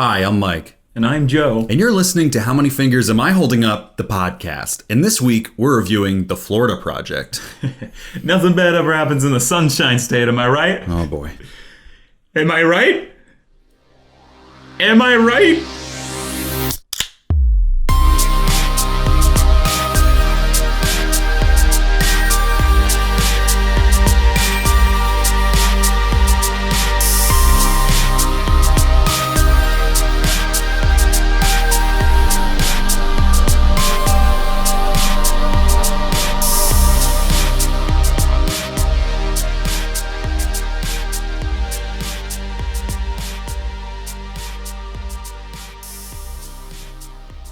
Hi, I'm Mike. And I'm Joe. And you're listening to How Many Fingers Am I Holding Up? The podcast. And this week, we're reviewing The Florida Project. Nothing bad ever happens in the Sunshine State, am I right? Oh boy. Am I right? Am I right?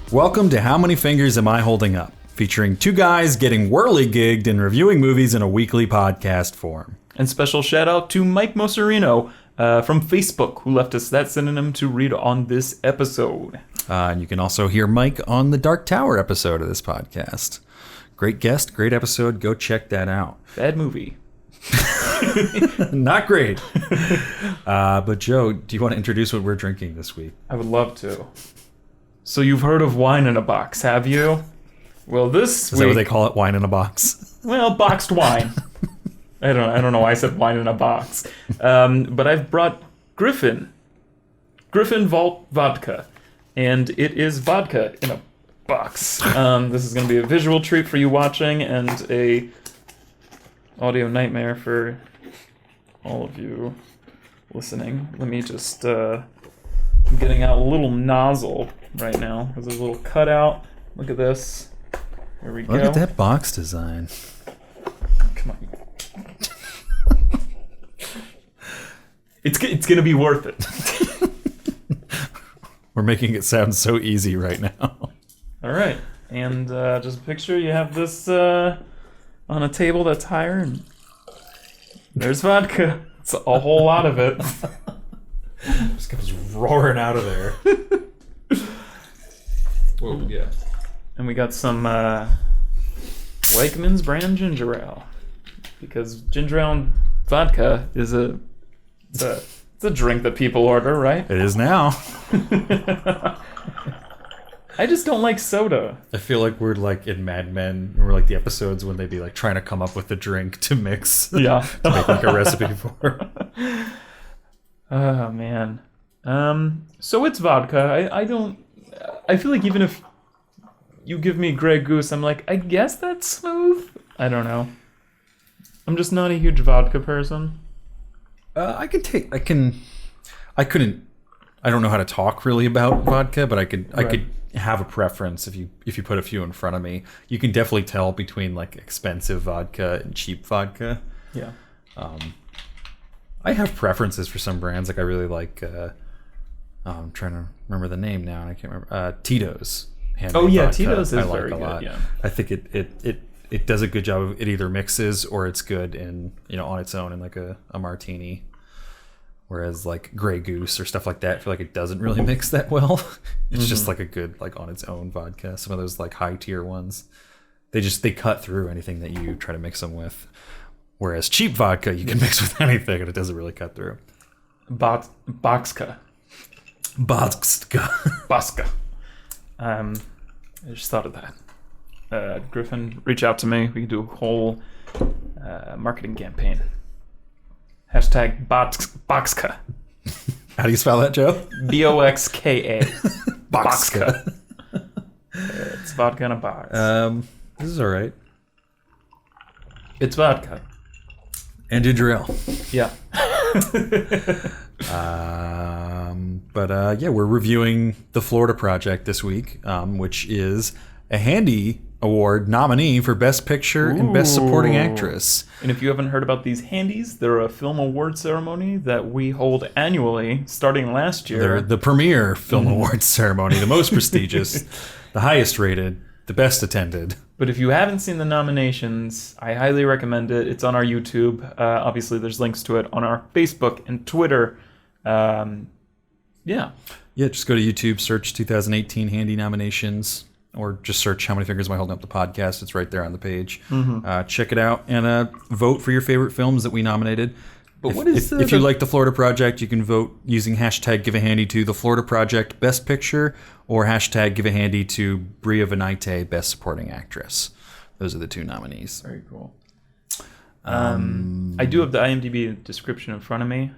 Welcome to How Many Fingers Am I Holding Up? Featuring two guys getting whirly-gigged and reviewing movies in a weekly podcast form. And special shout out to Mike Moserino from Facebook, who left us that synonym to read on this episode. And you can also hear Mike on the Dark Tower episode of this podcast. Great guest, great episode. Go check that out. Bad movie. Not great. But Joe, do you want to introduce what we're drinking this week? I would love to. So you've heard of wine in a box, have you? Well, this Is that what they call it? Wine in a box? Well, boxed wine. I don't know why I said wine in a box. But I've brought Griffin Vault Vodka. And it is vodka in a box. This is going to be a visual treat for you watching and a audio nightmare for all of you listening. Let me just... I'm getting out a little nozzle right now. There's a little cutout. Look at this. There we go. Look at that box design. Come on. It's gonna be worth it. We're making it sound so easy right now. All right, and just picture you have this on a table that's higher, and there's vodka. It's a whole lot of it. Just comes roaring out of there. Whoa, yeah. And we got some Wegmans brand ginger ale, because ginger ale and vodka is a drink that people order, right? It is now. I just don't like soda. I feel like we're like in Mad Men. We're like the episodes when they'd be like trying to come up with a drink to mix. Yeah. To make like a recipe for. Oh man. So it's vodka. I feel like even if you give me Grey Goose, I'm like, I guess that's smooth. I don't know. I'm just not a huge vodka person. I don't know how to talk really about vodka, but I could have a preference if you put a few in front of me. You can definitely tell between like expensive vodka and cheap vodka. Yeah. I have preferences for some brands. Like I really like. I'm trying to remember the name now, and I can't remember. Tito's. Oh yeah, vodka, Tito's is I like very a lot. good. Yeah. I think it does a good job of it. Either mixes or it's good in on its own in like a martini. Whereas like Grey Goose or stuff like that, I feel like it doesn't really mix that well. It's just like a good like on its own vodka. Some of those like high tier ones, they cut through anything that you try to mix them with. Whereas cheap vodka, you can mix with anything and it doesn't really cut through. Boxka. I just thought of that. Griffin, reach out to me. We can do a whole marketing campaign. Hashtag Boxka. How do you spell that, Joe? Boxka. Boxka. It's vodka in a box. This is all right. It's vodka. And ginger ale. Yeah. But we're reviewing The Florida Project this week, which is a Handy Award nominee for Best Picture and Best Supporting Actress. And if you haven't heard about these Handies, they're a film award ceremony that we hold annually starting last year. They're the premier film awards ceremony, the most prestigious, the highest rated, the best attended. But if you haven't seen the nominations, I highly recommend it. It's on our YouTube. Obviously, there's links to it on our Facebook and Twitter. Yeah, just go to YouTube, search 2018 Handy nominations, or just search How Many Fingers Am I Holding Up? The podcast. It's right there on the page. Check it out and vote for your favorite films that we nominated. But what is if you like the Florida Project, you can vote using hashtag Give a Handy to the Florida Project Best Picture or hashtag Give a Handy to Bria Vinaite Best Supporting Actress. Those are the 2 nominees. Very cool. I do have the IMDb description in front of me.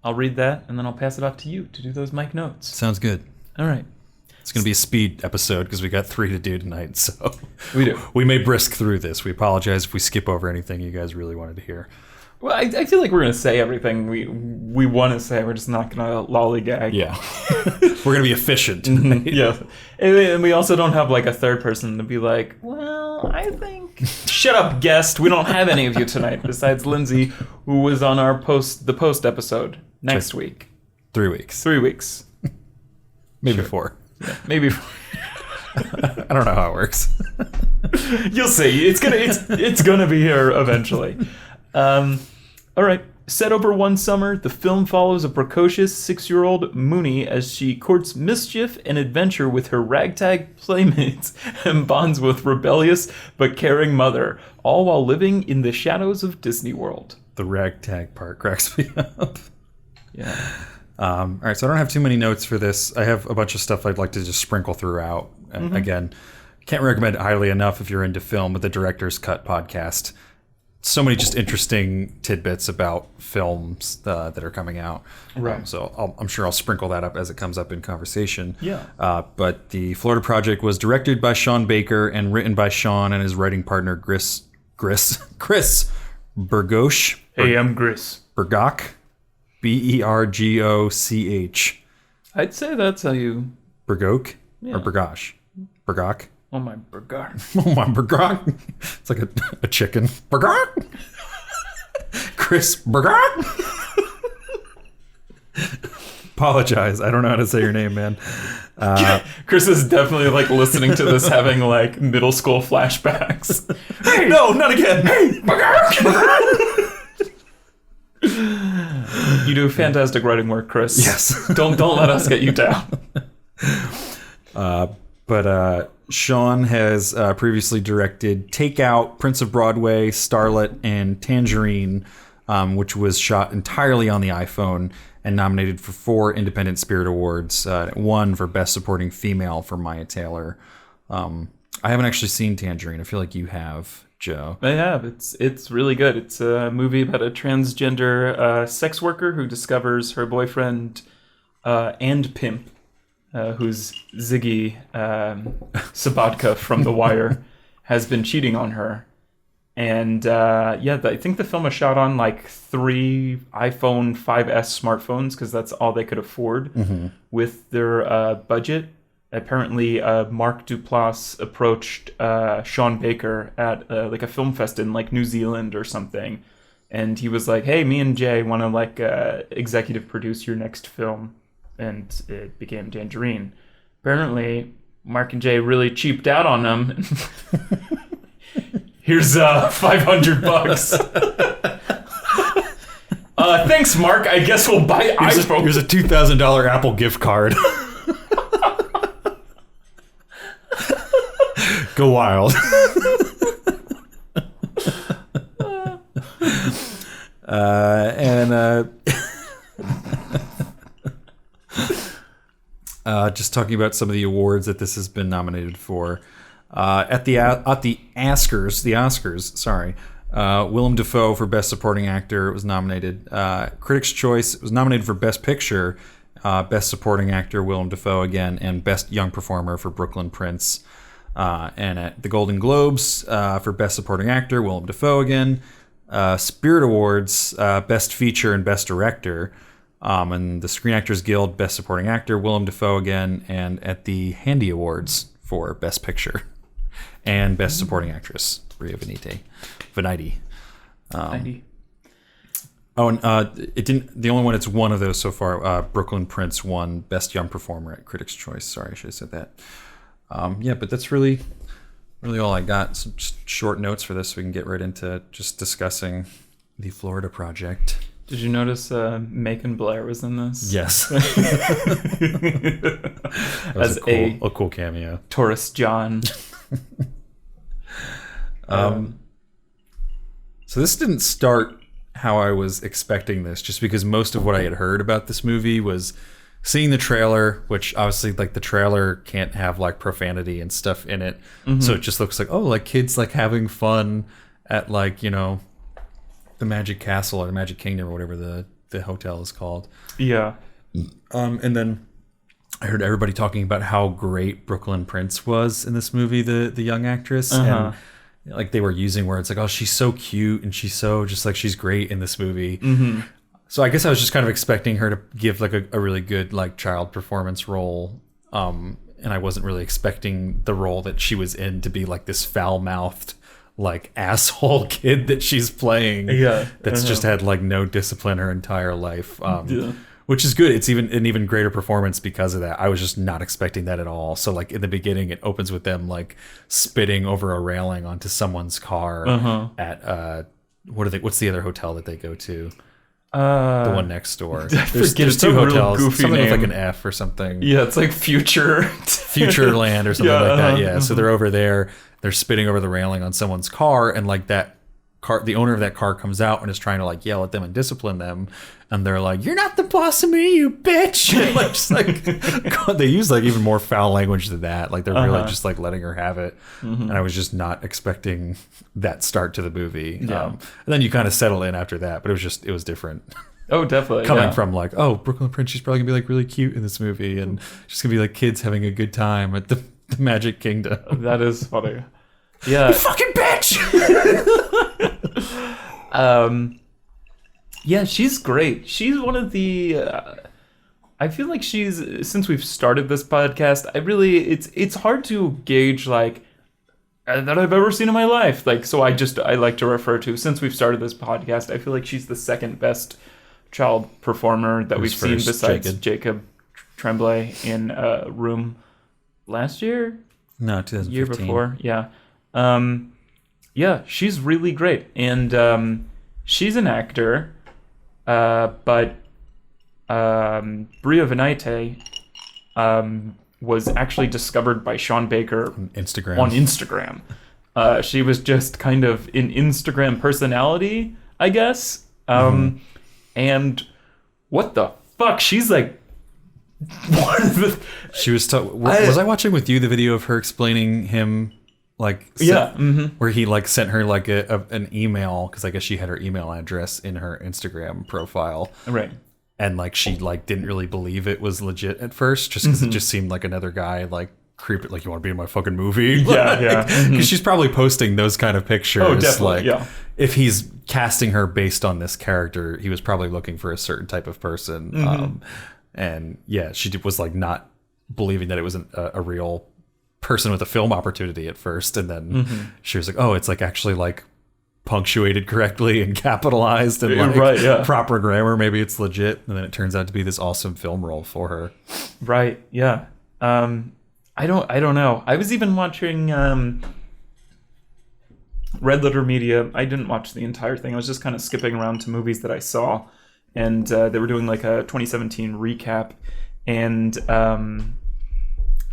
I'll read that, and then I'll pass it off to you to do those mic notes. Sounds good. All right. It's going to be a speed episode because we got 3 to do tonight, so We do. we may brisk through this. We apologize if we skip over anything you guys really wanted to hear. Well, I feel like we're going to say everything we want to say. We're just not going to lollygag. Yeah. We're going to be efficient tonight. Yeah. And we also don't have like a third person to be like, well, I think... Shut up, guest. We don't have any of you tonight besides Lindsay, who was on our the post episode next week. 3 weeks. 3 weeks. Maybe Sure. 4. Yeah, maybe. I don't know how it works. You'll see. It's gonna be here eventually. All right. Set over one summer, the film follows a precocious 6-year-old Mooney as she courts mischief and adventure with her ragtag playmates and bonds with rebellious but caring mother, all while living in the shadows of Disney World. The ragtag part cracks me up. Yeah. All right, so I don't have too many notes for this. I have a bunch of stuff I'd like to just sprinkle throughout. And again, can't recommend it highly enough if you're into film with the Director's Cut podcast. So many just interesting tidbits about films that are coming out. Right. So I'm sure I'll sprinkle that up as it comes up in conversation. Yeah. But the Florida Project was directed by Sean Baker and written by Sean and his writing partner Chris Burgosh. Hey, I'm Gris. Burgoch. Bergoch. I'd say that's how you... Burgoch Yeah. or Burgosh? Burgoch. Oh my burger. Oh my Burgoch. It's like a chicken. Burgoch. Chris Burgoch. Apologize. I don't know how to say your name, man. Chris is definitely like listening to this having like middle school flashbacks. Hey, no, not again. Hey, You do fantastic writing work, Chris. Yes. Don't let us get you down. But Sean has previously directed Takeout, Prince of Broadway, Starlet, and Tangerine, which was shot entirely on the iPhone and nominated for 4 Independent Spirit Awards. 1 for Best Supporting Female for Maya Taylor. I haven't actually seen Tangerine. I feel like you have, Joe. I have. It's really good. It's a movie about a transgender sex worker who discovers her boyfriend and pimp, who's Ziggy Sabatka from The Wire, has been cheating on her. And I think the film was shot on like 3 iPhone 5S smartphones because that's all they could afford with their budget. Apparently, Mark Duplass approached Sean Baker at like a film fest in like New Zealand or something, and he was like, "Hey, me and Jay want to like executive produce your next film," and it became Tangerine. Apparently, Mark and Jay really cheaped out on them. Here's $500. Thanks, Mark. I guess we'll buy iPhone. Here's a $2,000 Apple gift card. Go wild. Just talking about some of the awards that this has been nominated for. At the Oscars, sorry. Willem Dafoe for Best Supporting Actor was nominated. Critics' Choice was nominated for Best Picture. Best Supporting Actor, Willem Dafoe again, and Best Young Performer for Brooklyn Prince. And at the Golden Globes for Best Supporting Actor, Willem Dafoe again. Spirit Awards, Best Feature and Best Director. And the Screen Actors Guild, Best Supporting Actor, Willem Dafoe again. And at the Handy Awards for Best Picture and Best Supporting Actress, Bria Vinaite. Oh, and it didn't. The only one it's one of those so far. Brooklyn Prince won Best Young Performer at Critics' Choice. Sorry, I should have said that. But that's really all I got. Some just short notes for this, so we can get right into just discussing the Florida Project. Did you notice Macon Blair was in this? Yes, that was As a cool cameo. Tourist John. So this didn't start how I was expecting this, just because most of what I had heard about this movie was seeing the trailer, which obviously like the trailer can't have like profanity and stuff in it. So it just looks like, oh, like kids like having fun at like, you know, the Magic Castle or the Magic Kingdom or whatever the hotel is called. Yeah. And then I heard everybody talking about how great Brooklyn Prince was in this movie, the young actress. And like they were using words like, oh, she's so cute and she's so just like she's great in this movie. So I guess I was just kind of expecting her to give like a really good like child performance role. And I wasn't really expecting the role that she was in to be like this foul-mouthed like asshole kid that she's playing. Yeah. That's just had like no discipline her entire life. Which is good. It's even an even greater performance because of that. I was just not expecting that at all. So like in the beginning, it opens with them like spitting over a railing onto someone's car at what's the other hotel that they go to? The one next door. There's two hotels. Something with like an F or something. Yeah, it's like Futureland or something like that. Yeah. So they're over there. They're spitting over the railing on someone's car, and like that car, the owner of that car comes out and is trying to like yell at them and discipline them, and they're like, "You're not the boss of me, you bitch!" And like, just like God, they use like even more foul language than that. Like they're really just like letting her have it, and I was just not expecting that start to the movie. And then you kind of settle in after that, but it was different. Oh, definitely. Coming from like, oh, Brooklyn Prince, she's probably gonna be like really cute in this movie, and she's gonna be like kids having a good time at the Magic Kingdom. That is funny. Yeah. You fucking bitch. Yeah, she's great. She's one of the. I feel like since we've started this podcast, it's hard to gauge like that I've ever seen in my life. Like, so I like to refer to, since we've started this podcast, I feel like she's the second best child performer that we've seen besides Jacob Tremblay in Room last year. No, 2015. Year before, yeah. Yeah, she's really great, and she's an actor, but Bria Vinaite was actually discovered by Sean Baker on Instagram. She was just kind of an Instagram personality, I guess. And what the fuck? She's like she was was I watching with you the video of her explaining him where he like sent her like an email, because I guess she had her email address in her Instagram profile, right? And like she like didn't really believe it was legit at first, just because it just seemed like another guy like creeping, like, you want to be in my fucking movie? Because she's probably posting those kind of pictures. Oh, definitely. Like, if he's casting her based on this character, he was probably looking for a certain type of person. And yeah, she was like not believing that it was a real person with a film opportunity at first, and then she was like, oh, it's like actually like punctuated correctly and capitalized and like proper grammar, maybe it's legit. And then it turns out to be this awesome film role for her. Right. Yeah. I don't know. I was even watching Red Letter Media. I didn't watch the entire thing. I was just kind of skipping around to movies that I saw, and they were doing like a 2017 recap, and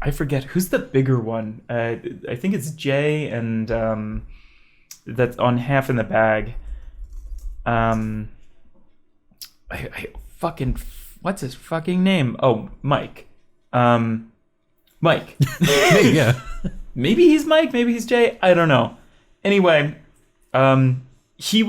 I forget who's the bigger one. I think it's Jay, and that's on Half in the Bag. I fucking, what's his fucking name? Oh, Mike. Mike. Yeah. Maybe he's Mike, maybe he's Jay. I don't know. Anyway, he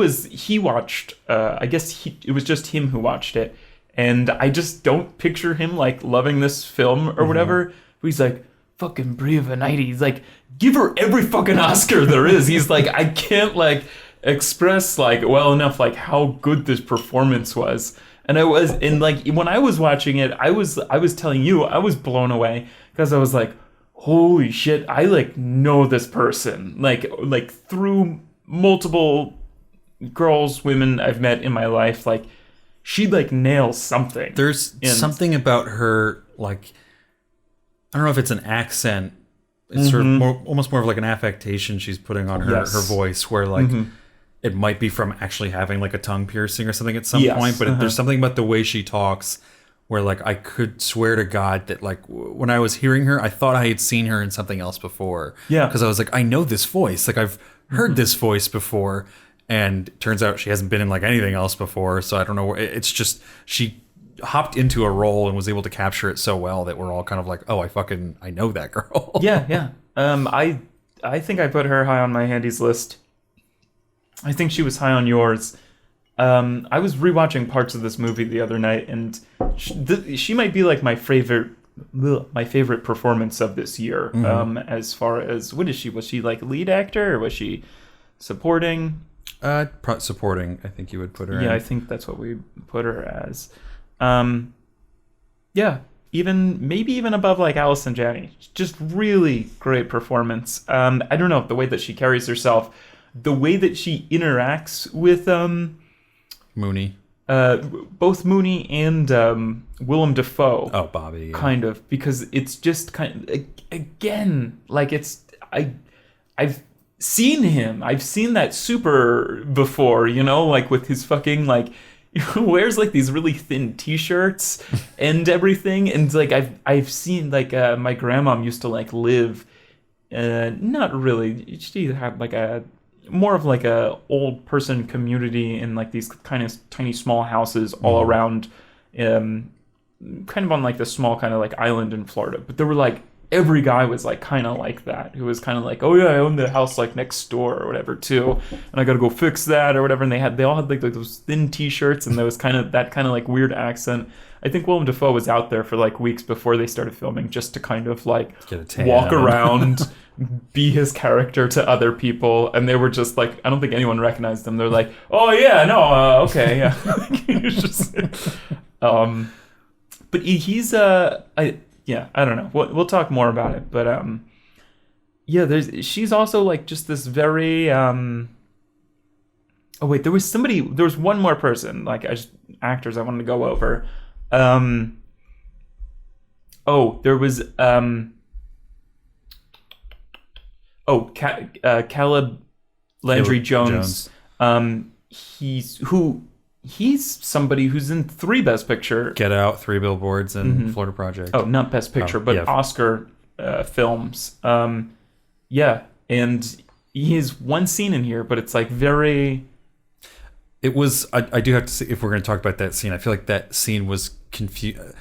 watched, I guess it was just him who watched it. And I just don't picture him like loving this film or whatever. He's like, fucking Bria Vinaite. He's like, give her every fucking Oscar there is. He's like, I can't like express like well enough like how good this performance was. And like when I was watching it, I was telling you, I was blown away, because I was like, holy shit, I like know this person like through multiple women I've met in my life. Like, she like nails something. There's something about her, like, I don't know if it's an accent. It's sort of almost more of like an affectation she's putting on her voice, where like it might be from actually having like a tongue piercing or something at some point. But there's something about the way she talks where like I could swear to God that like when I was hearing her, I thought I had seen her in something else before. Yeah. Because I was like, I know this voice. Like, I've heard this voice before. and turns out she hasn't been in like anything else before. So I don't know. It's just she hopped into a role and was able to capture it so well that we're all kind of like, oh, I know that girl. Yeah. I think I put her high on my handies list. I think she was high on yours. I was rewatching parts of this movie the other night, and she might be like my favorite performance of this year. As far as what is she? Was she like lead actor or was she supporting? Supporting, I think you would put her. Yeah, in. I think that's what we put her as. Yeah, maybe even above like Allison Janney. Just really great performance. I don't know, the way that she carries herself, the way that she interacts with Mooney. Both Mooney and Willem Dafoe. Oh, Bobby. Yeah. Kind of, because it's just kind of, again, like I've seen him. I've seen that super before, like with his fucking like he wears like these really thin t-shirts and everything, and like I've seen like my grandmom used to like live not really, she had like a more of like a old person community in like these kind of tiny small houses all around kind of on like this small kind of like island in Florida, but there were like every guy was like kind of like that, who was kind of like, oh yeah, I own the house like next door or whatever too, and I gotta go fix that or whatever. And they all had like those thin t-shirts, and there was kind of that kind of like weird accent. I think Willem Dafoe was out there for like weeks before they started filming, just to kind of like walk around, be his character to other people, and they were just like, I don't think anyone recognized him. They're like, oh yeah, no, okay, yeah. He was just, but he's I don't know. We'll talk more about it, but yeah, she's also like just this very oh wait, there was one more person, like actors I wanted to go over. There was Caleb Landry Jones. He's somebody who's in 3 Best Picture. Get Out, 3 Billboards, and Florida Project. Oh, not Best Picture, but yeah. Oscar films. Yeah, and he has one scene in here, but it's like very... It was... I do have to say, if we're going to talk about that scene, I feel like that scene was confused.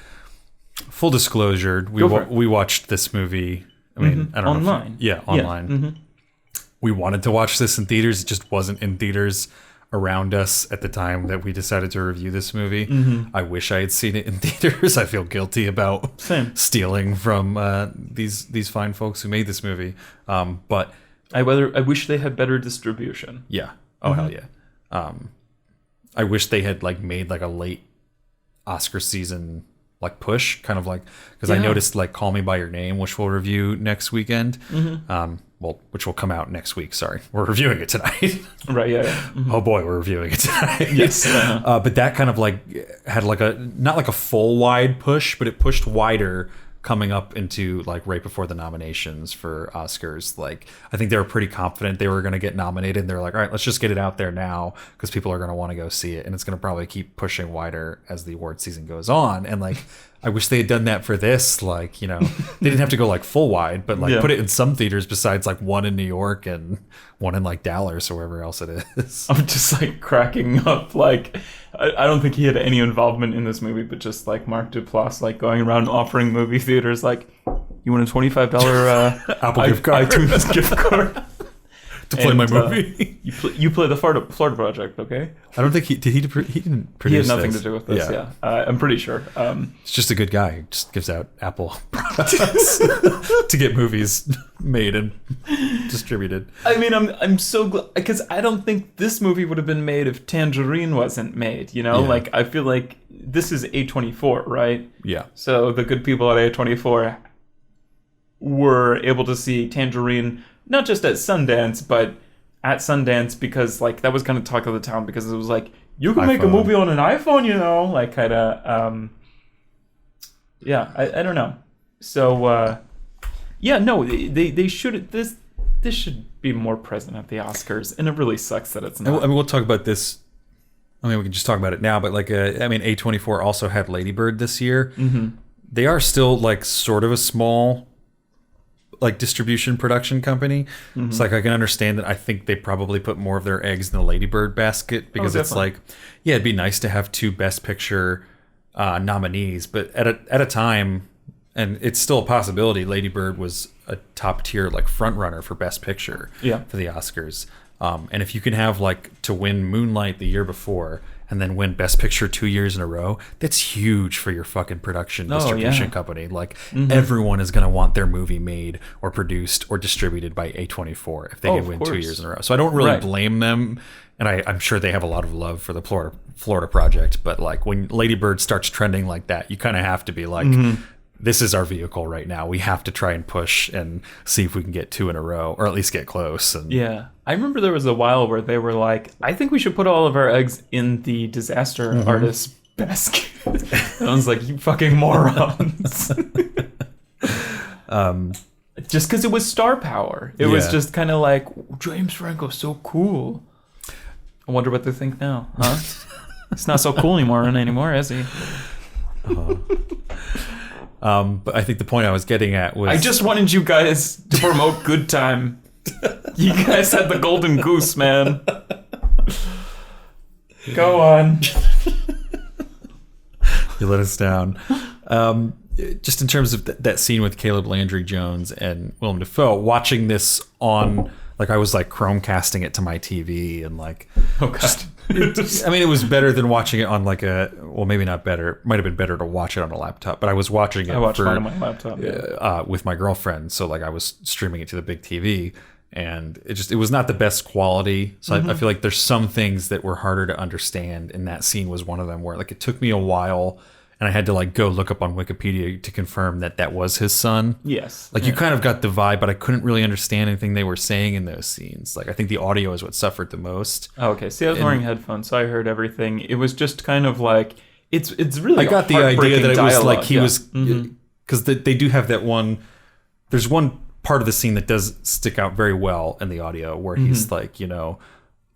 Full disclosure, we watched this movie... I mean, I don't know. Online. Online. Yeah. Mm-hmm. We wanted to watch this in theaters. It just wasn't in theaters around us at the time that we decided to review this movie. I wish I had seen it in theaters. I feel guilty about stealing from these fine folks who made this movie. But I wish they had better distribution. Yeah. Oh hell yeah. I wish they had like made like a late Oscar season like push, kind of like, because I noticed like Call Me by Your Name, which we'll review next weekend. Which will come out next week. Sorry, we're reviewing it tonight. Right. Yeah. Oh boy, we're reviewing it tonight. Yes. But that kind of like had like not like a full wide push, but it pushed wider coming up into like right before the nominations for Oscars. Like I think they were pretty confident they were going to get nominated, and they're like, all right, let's just get it out there now because people are going to want to go see it, and it's going to probably keep pushing wider as the award season goes on. And like I wish they had done that for this. Like, they didn't have to go like full wide, but like put it in some theaters besides like one in New York and one in like Dallas or wherever else it is. I'm just like cracking up. Like, I don't think he had any involvement in this movie, but just like Mark Duplass, like going around offering movie theaters, like, you want a $25 Apple gift card, iTunes gift card to play my movie. You play the Florida Project, okay? I don't think he didn't produce. He had nothing to do with this. Yeah. I'm pretty sure. It's just a good guy who just gives out Apple products to get movies made and distributed. I mean, I'm so glad, because I don't think this movie would have been made if Tangerine wasn't made. Like I feel like this is A24, right? Yeah. So the good people at A24 were able to see Tangerine not just at Sundance, but at Sundance, because like that was kind of talk of the town, because it was like, you can make a movie on an iPhone, like kind of I don't know. So they should, this should be more present at the Oscars, and it really sucks that it's not. I mean, we'll talk about this. I mean, we can just talk about it now, but like A24 also had Lady Bird this year. They are still like sort of a small like distribution production company. It's like I can understand that. I think they probably put more of their eggs in the Lady Bird basket because it's definitely. like, yeah, it'd be nice to have 2 Best Picture nominees, but at a time, and it's still a possibility, Lady Bird was a top tier like front runner for Best Picture for the Oscars. And if you can have like to win Moonlight the year before and then win Best Picture 2 years in a row, that's huge for your fucking production distribution company. Like everyone is going to want their movie made or produced or distributed by A24 if they can win 2 years in a row. So I don't really blame them. And I'm sure they have a lot of love for the Florida Project. But like when Lady Bird starts trending like that, you kind of have to be like, this is our vehicle right now. We have to try and push and see if we can get 2 in a row, or at least get close. And Yeah. I remember there was a while where they were like, I think we should put all of our eggs in the disaster artist basket. And I was like, you fucking morons. Just because it was star power. It was just kind of like, James Franco's so cool. I wonder what they think now, huh? He's not so cool anymore, is he? But I think the point I was getting at was... I just wanted you guys to promote Good Time. You guys had the golden goose, man. Go on. You let us down. Just in terms of that scene with Caleb Landry Jones and Willem Dafoe, watching this on... Like, I was, like, Chromecasting it to my TV and, like... Oh, God. I mean, it was better than watching it on, like, a... Well, maybe not better. It might have been better to watch it on a laptop. But I was watching it I watched mine on my laptop, with my girlfriend. So, like, I was streaming it to the big TV. And it was not the best quality. So I feel like there's some things that were harder to understand. And that scene was one of them where, like, it took me a while... And I had to like go look up on Wikipedia to confirm that was his son. Yes. Like you kind of got the vibe, but I couldn't really understand anything they were saying in those scenes. Like I think the audio is what suffered the most. Oh, okay. See, I was wearing headphones, so I heard everything. It was just kind of like it's really. I got the idea that it was like he was because they do have that one. There's one part of the scene that does stick out very well in the audio where he's like, you know,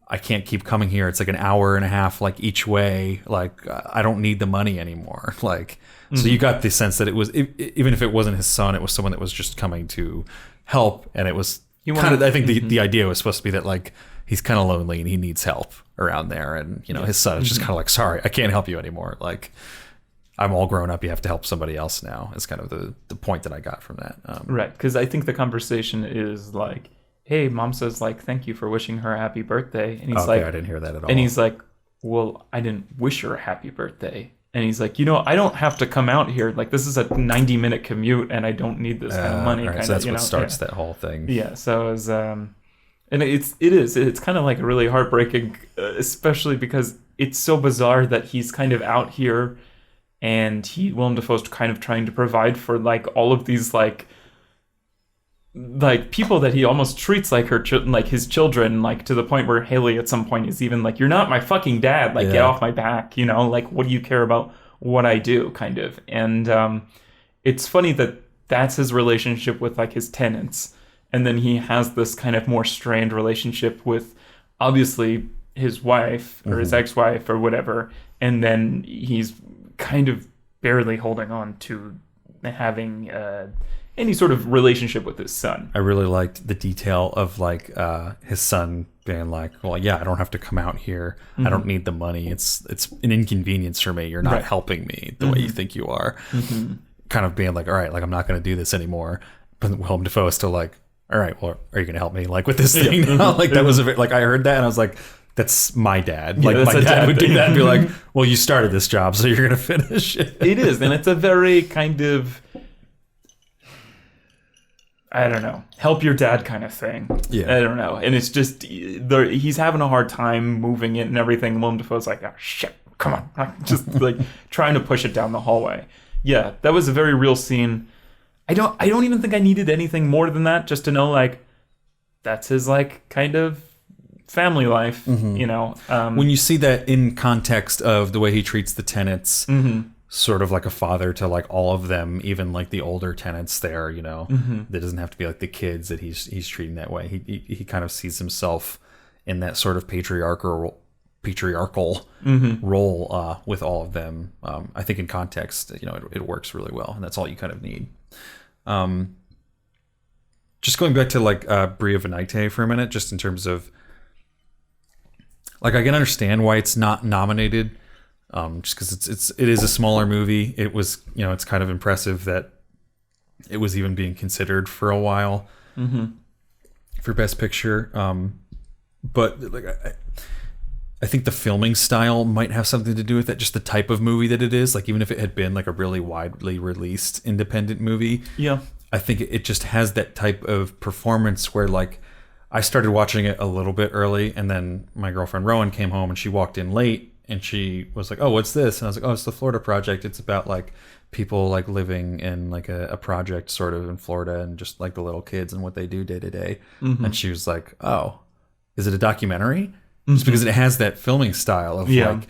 I can't keep coming here. It's like an hour and a half, like each way. Like I don't need the money anymore. Like, so you got the sense that it was, even if it wasn't his son, it was someone that was just coming to help. And it was kind of, I think the idea was supposed to be that like, he's kind of lonely and he needs help around there. And, you know, his son is just kind of like, sorry, I can't help you anymore. Like I'm all grown up. You have to help somebody else now. It's kind of the point that I got from that. Right. Cause I think the conversation is like, hey, mom says like, thank you for wishing her a happy birthday. And he's like, I didn't hear that at all. And he's like, well, I didn't wish her a happy birthday. And he's like, you know, I don't have to come out here. Like, this is a 90-minute commute and I don't need this kind of money. Right, so that's what starts that whole thing. Yeah. So it was, and it's kind of like really heartbreaking, especially because it's so bizarre that he's kind of out here and Willem Dafoe's kind of trying to provide for like all of these like people that he almost treats like like his children, like to the point where Haley at some point is even like, you're not my fucking dad, like get off my back, you know, like what do you care about what I do, kind of. And it's funny that that's his relationship with like his tenants, and then he has this kind of more strained relationship with obviously his wife or his ex-wife or whatever, and then he's kind of barely holding on to having any sort of relationship with his son. I really liked the detail of like his son being like, well, yeah, I don't have to come out here. I don't need the money. It's an inconvenience for me. You're not helping me the way you think you are. Kind of being like, all right, like I'm not going to do this anymore. But Willem Dafoe is still like, all right, well, are you going to help me like with this thing now? Like that was like I heard that and I was like, that's my dad. Like my dad would do that and be like, well, you started this job, so you're going to finish it. It is, and it's a very kind of, I don't know, help your dad kind of thing. Yeah. I don't know. And it's just, he's having a hard time moving it and everything. Willem Dafoe's like, oh, shit, come on. Just like trying to push it down the hallway. Yeah, that was a very real scene. I don't even think I needed anything more than that, just to know, like, that's his, like, kind of family life, you know. When you see that in context of the way he treats the tenants, sort of like a father to like all of them, even like the older tenants there, you know, that doesn't have to be like the kids that he's treating that way. He kind of sees himself in that sort of patriarchal role with all of them. I think in context, you know, it works really well, and that's all you kind of need. just going back to like Bria Vinaite for a minute, just in terms of like I can understand why it's not nominated, just because it is a smaller movie. It was, you know, it's kind of impressive that it was even being considered for a while for Best Picture. But like I think the filming style might have something to do with it, just the type of movie that it is. Like even if it had been like a really widely released independent movie, Yeah. I think it just has that type of performance where like I started watching it a little bit early, and then my girlfriend Rowan came home and she walked in late and she was like, "Oh, what's this?" And I was like, "Oh, it's the Florida Project. It's about like people like living in like a project sort of in Florida and just like the little kids and what they do day to day." And she was like, "Oh, is it a documentary?" Just because it has that filming style of like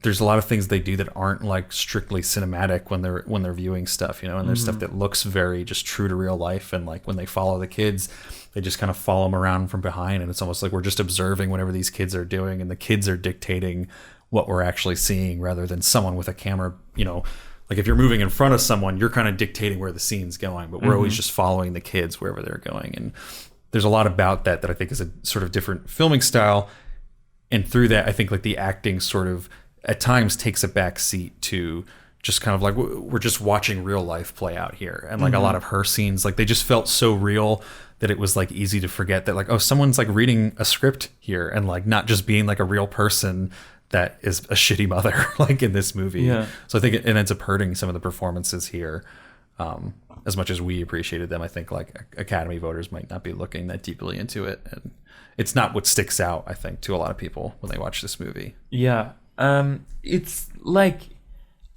there's a lot of things they do that aren't like strictly cinematic when they're viewing stuff, you know, and there's stuff that looks very just true to real life, and like when they follow the kids, they just kind of follow them around from behind, and it's almost like we're just observing whatever these kids are doing, and the kids are dictating what we're actually seeing rather than someone with a camera, you know. Like if you're moving in front of someone, you're kind of dictating where the scene's going, but we're always just following the kids wherever they're going. And there's a lot about that I think is a sort of different filming style. And through that, I think like the acting sort of at times takes a back seat to just kind of like we're just watching real life play out here. And like a lot of her scenes, like they just felt so real that it was like easy to forget that like, oh, someone's like reading a script here and like not just being like a real person that is a shitty mother like in this movie. Yeah. So I think it ends up hurting some of the performances here. As much as we appreciated them, I think like Academy voters might not be looking that deeply into it, and it's not what sticks out, I think, to a lot of people when they watch this movie. Yeah. It's like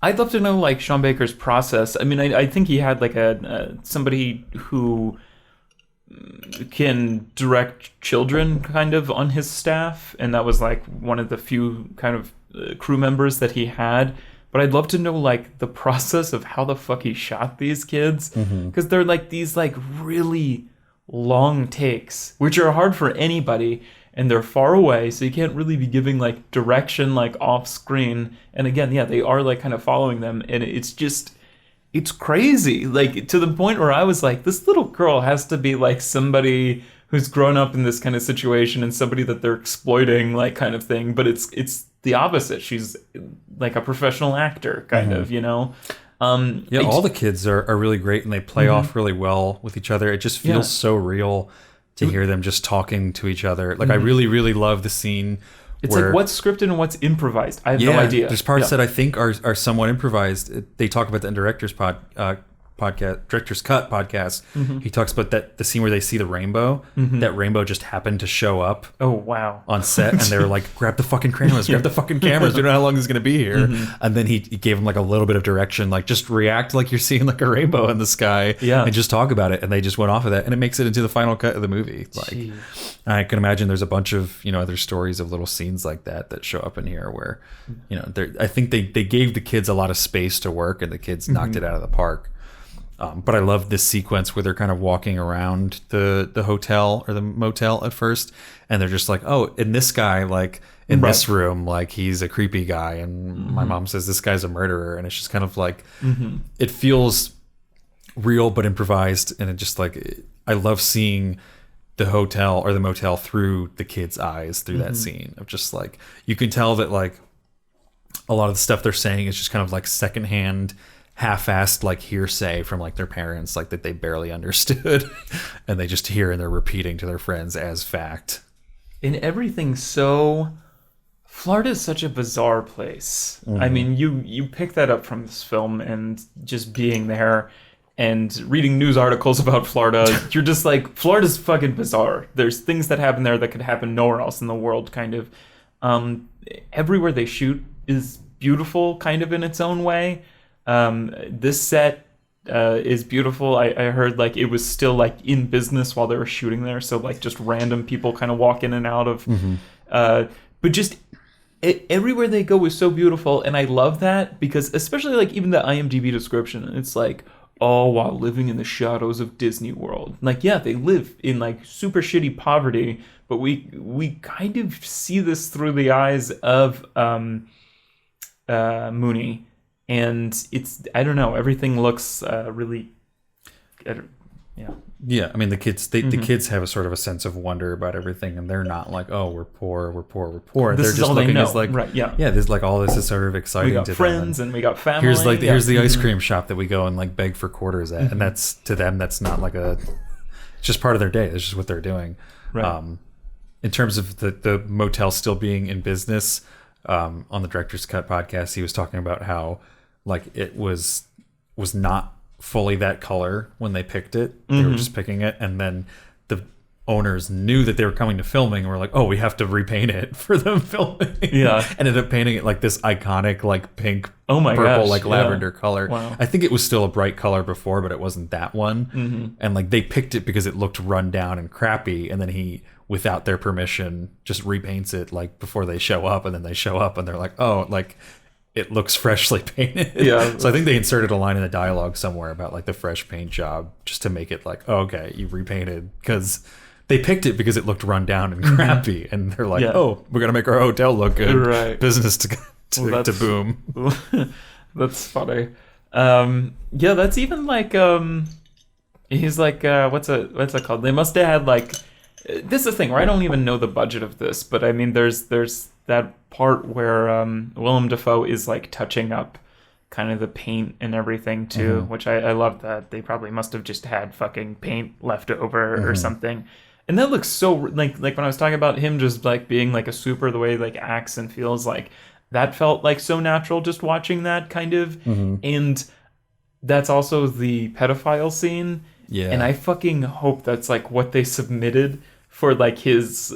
I'd love to know like Sean Baker's process. I mean, I think he had like a somebody who can direct children kind of on his staff, and that was like one of the few kind of crew members that he had. But I'd love to know like the process of how the fuck he shot these kids, because they're like these like really long takes, which are hard for anybody, and they're far away, so you can't really be giving like direction like off screen. And again, yeah, they are like kind of following them, and it's crazy, like to the point where I was like, this little girl has to be like somebody who's grown up in this kind of situation and somebody that they're exploiting, like kind of thing. But it's the opposite. She's like a professional actor, kind of, you know. Yeah, all the kids are really great, and they play off really well with each other. It just feels so real to hear them just talking to each other. Like I really, really love the scene. It's like what's scripted and what's improvised. I have no idea. There's parts that I think are somewhat improvised. They talk about that in Director's Cut podcast. He talks about that the scene where they see the rainbow. That rainbow just happened to show up. Oh wow! On set, and they were like, "Grab the fucking cameras! Grab the fucking cameras! We don't know how long this is gonna be here." And then he gave them like a little bit of direction, like just react like you're seeing like a rainbow in the sky, and just talk about it. And they just went off of that, and it makes it into the final cut of the movie. Like, I can imagine there's a bunch of other stories of little scenes like that show up in here where, I think they gave the kids a lot of space to work, and the kids knocked it out of the park. But I love this sequence where they're kind of walking around the hotel or the motel at first, and they're just like, oh, and this guy, like in this room, like he's a creepy guy, and my mom says this guy's a murderer, and it's just kind of like it feels real but improvised, and it just like I love seeing the hotel or the motel through the kids' eyes through that scene of just like you can tell that like a lot of the stuff they're saying is just kind of like secondhand, half-assed like hearsay from like their parents, like that they barely understood and they just hear and they're repeating to their friends as fact. And everything's so Florida is such a bizarre place. I mean, you pick that up from this film, and just being there and reading news articles about Florida, you're just like, Florida's fucking bizarre. There's things that happen there that could happen nowhere else in the world, kind of. Everywhere they shoot is beautiful, kind of in its own way. This set is beautiful. I heard like it was still like in business while they were shooting there, so like just random people kind of walk in and out of but just everywhere they go is so beautiful, and I love that, because especially like even the IMDb description, it's like, oh, while living in the shadows of Disney World. Like, yeah, they live in like super shitty poverty, but we kind of see this through the eyes of Mooney. And it's, I don't know, everything looks really Yeah. Yeah, I mean the kids Mm-hmm. the kids have a sort of a sense of wonder about everything, and they're not like, oh, we're poor, we're poor, we're poor. This They're is just all they looking know. as like, Right, yeah. there's like all this is sort of exciting We got to friends them. and we got family. Here's like yeah. here's the ice cream shop that we go and like beg for quarters at, and that's to them that's not like it's just part of their day. It's just what they're doing. Right. In terms of the motel still being in business, on the Director's Cut podcast, he was talking about how like it was not fully that color when they picked it. They were just picking it, and then the owners knew that they were coming to filming and were like, oh, we have to repaint it for them filming. Yeah. Ended up painting it like this iconic like pink, Oh my purple, gosh, like yeah. lavender color. Wow. I think it was still a bright color before, but it wasn't that one. And like they picked it because it looked run down and crappy, and then he, without their permission, just repaints it like before they show up, and then they show up and they're like, oh, like it looks freshly painted. Yeah. So I think they inserted a line in the dialogue somewhere about like the fresh paint job just to make it like, oh, okay, you repainted, because they picked it because it looked run down and crappy, and they're like, Yeah. oh, we're gonna make our hotel look good. Right. Business to Well, to that's- boom. That's funny. Yeah, that's even like he's like what's it called? They must have had like this is the thing where I don't even know the budget of this, but I mean there's that part where Willem Dafoe is like touching up kind of the paint and everything too, which I love that. They probably must have just had fucking paint left over or something. And that looks so like when I was talking about him just like being like a super, the way he like acts and feels, like that felt like so natural just watching that kind of. And that's also the pedophile scene. Yeah. And I fucking hope that's like what they submitted for like his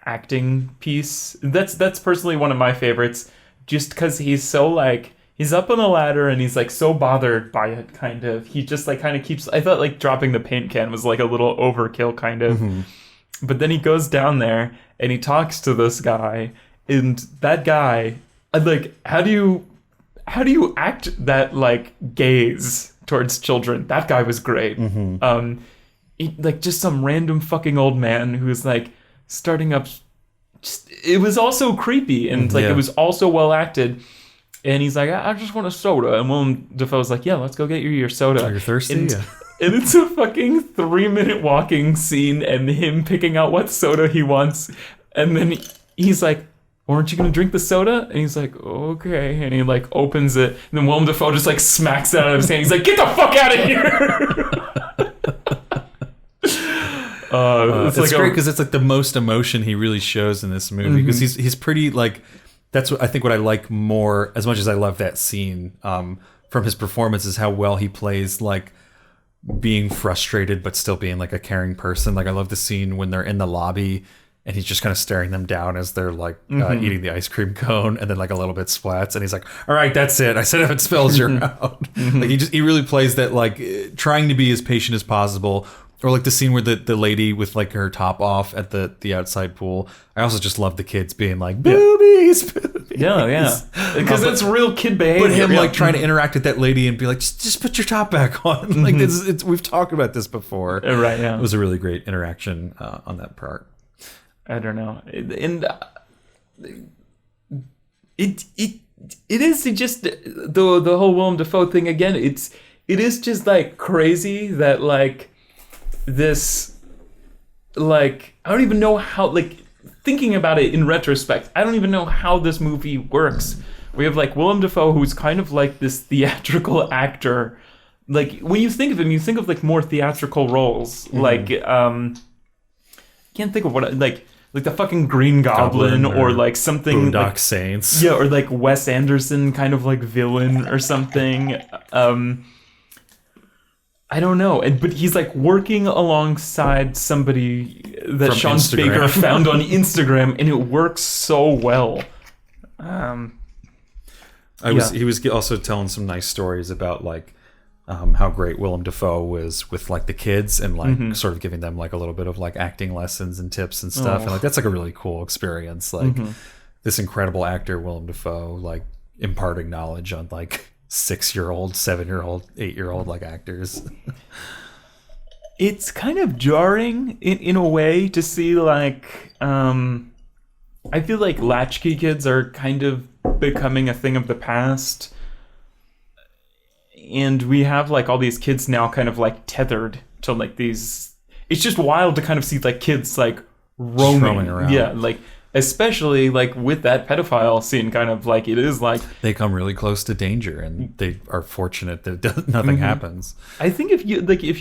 acting piece. That's personally one of my favorites, just because he's so like he's up on the ladder and he's like so bothered by it, kind of. He just like kind of keeps. I thought like dropping the paint can was like a little overkill, kind of. But then he goes down there and he talks to this guy, and that guy, I'm like, how do you act that like gaze towards children? That guy was great. Like just some random fucking old man who's like starting up. It was also creepy, and like Yeah. it was also well acted. And he's like, I just want a soda. And Willem Dafoe's like, yeah, let's go get you your soda. Oh, you're thirsty? And, Yeah. and it's a fucking 3-minute walking scene and him picking out what soda he wants. And then he's like, aren't you going to drink the soda? And he's like, okay. And he like opens it. And then Willem Dafoe just like smacks it out of his hand. He's like, get the fuck out of here. It's like great because it's like the most emotion he really shows in this movie, because he's pretty like, that's what I think what I like more, as much as I love that scene from his performance, is how well he plays like being frustrated but still being like a caring person. Like I love the scene when they're in the lobby and he's just kind of staring them down as they're like eating the ice cream cone, and then like a little bit splats, and he's like, all right, that's it, I said if it spills you're out. Like he really plays that, like trying to be as patient as possible. Or like the scene where the lady with like her top off at the outside pool. I also just love the kids being like, boobies, boobies. Yeah. Because it's real kid behavior. But him yeah. like trying to interact with that lady and be like, just put your top back on. Like it's we've talked about this before. Right, yeah. It was a really great interaction on that part. I don't know. And it is just the whole Willem Dafoe thing again. It is just like crazy that like this, like, I don't even know how, like, thinking about it in retrospect, I don't even know how this movie works. We have like Willem Dafoe, who's kind of like this theatrical actor. Like when you think of him, you think of like more theatrical roles. Like can't think of what, like the fucking Green Goblin or like something Boondock like, Saints. yeah, or like Wes Anderson kind of like villain or something. I don't know, but he's like working alongside somebody that From Sean Instagram. Baker found on Instagram, and it works so well. He was also telling some nice stories about like how great Willem Dafoe was with like the kids, and like sort of giving them like a little bit of like acting lessons and tips and stuff. And like that's like a really cool experience. Like this incredible actor Willem Dafoe like imparting knowledge on like 6-year-old, 7-year-old, 8-year-old like actors. It's kind of jarring in a way to see like I feel like latchkey kids are kind of becoming a thing of the past. and we have like all these kids now kind of like tethered to like these. It's just wild to kind of see like kids like roaming around. Yeah, like especially like with that pedophile scene, kind of like it is like they come really close to danger, and they are fortunate that nothing happens. I think if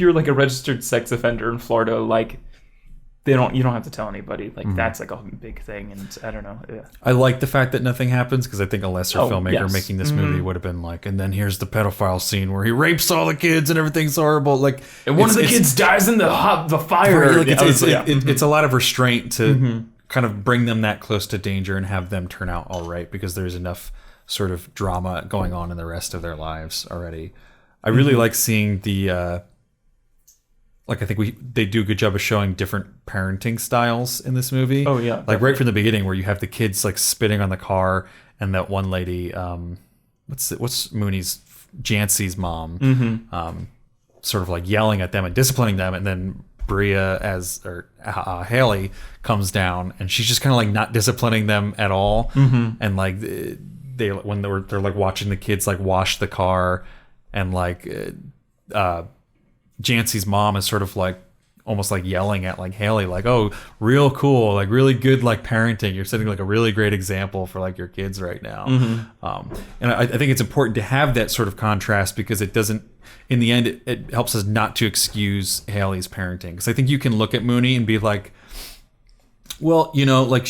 you're like a registered sex offender in Florida, like you don't have to tell anybody. Like that's like a big thing, and I don't know. Yeah. I like the fact that nothing happens because I think a lesser filmmaker yes. making this movie would have been like, and then here's the pedophile scene where he rapes all the kids and everything's horrible. Like, and one of the kids dies in the fire. Like, it's a lot of restraint to kind of bring them that close to danger and have them turn out all right because there's enough sort of drama going on in the rest of their lives already. I really like seeing the. Like, I think they do a good job of showing different parenting styles in this movie. Oh, yeah. Like, definitely. right from the beginning where you have the kids, like, spitting on the car and that one lady, what's Mooney's, Jancy's mom, sort of, like, yelling at them and disciplining them. And then Bria, Haley, comes down and she's just kind of, like, not disciplining them at all. And, like, they're like, watching the kids, like, wash the car and, like, Jancy's mom is sort of like almost like yelling at like Haley, like, oh, real cool, like really good, like parenting. You're setting like a really great example for like your kids right now. And I think it's important to have that sort of contrast because it doesn't, in the end, it helps us not to excuse Haley's parenting. Because I think you can look at Mooney and be like, well, you know, like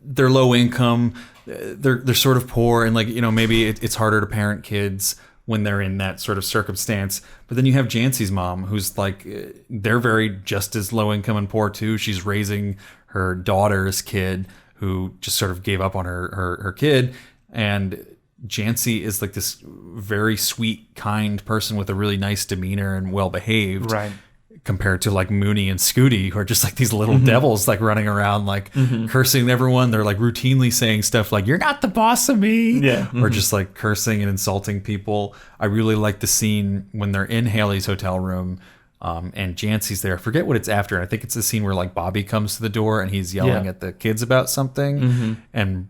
they're low income, they're sort of poor, and like, you know, maybe it's harder to parent kids when they're in that sort of circumstance. But then you have Jancy's mom, who's like, they're very just as low income and poor too. She's raising her daughter's kid who just sort of gave up on her kid. And Jancy is like this very sweet, kind person with a really nice demeanor and well behaved. Right. Compared to like Mooney and Scooty, who are just like these little devils, like running around, like cursing everyone. They're like routinely saying stuff like, "You're not the boss of me," or just like cursing and insulting people. I really like the scene when they're in Haley's hotel room, and Jancy's there. I forget what it's after. I think it's the scene where like Bobby comes to the door and he's yelling at the kids about something, and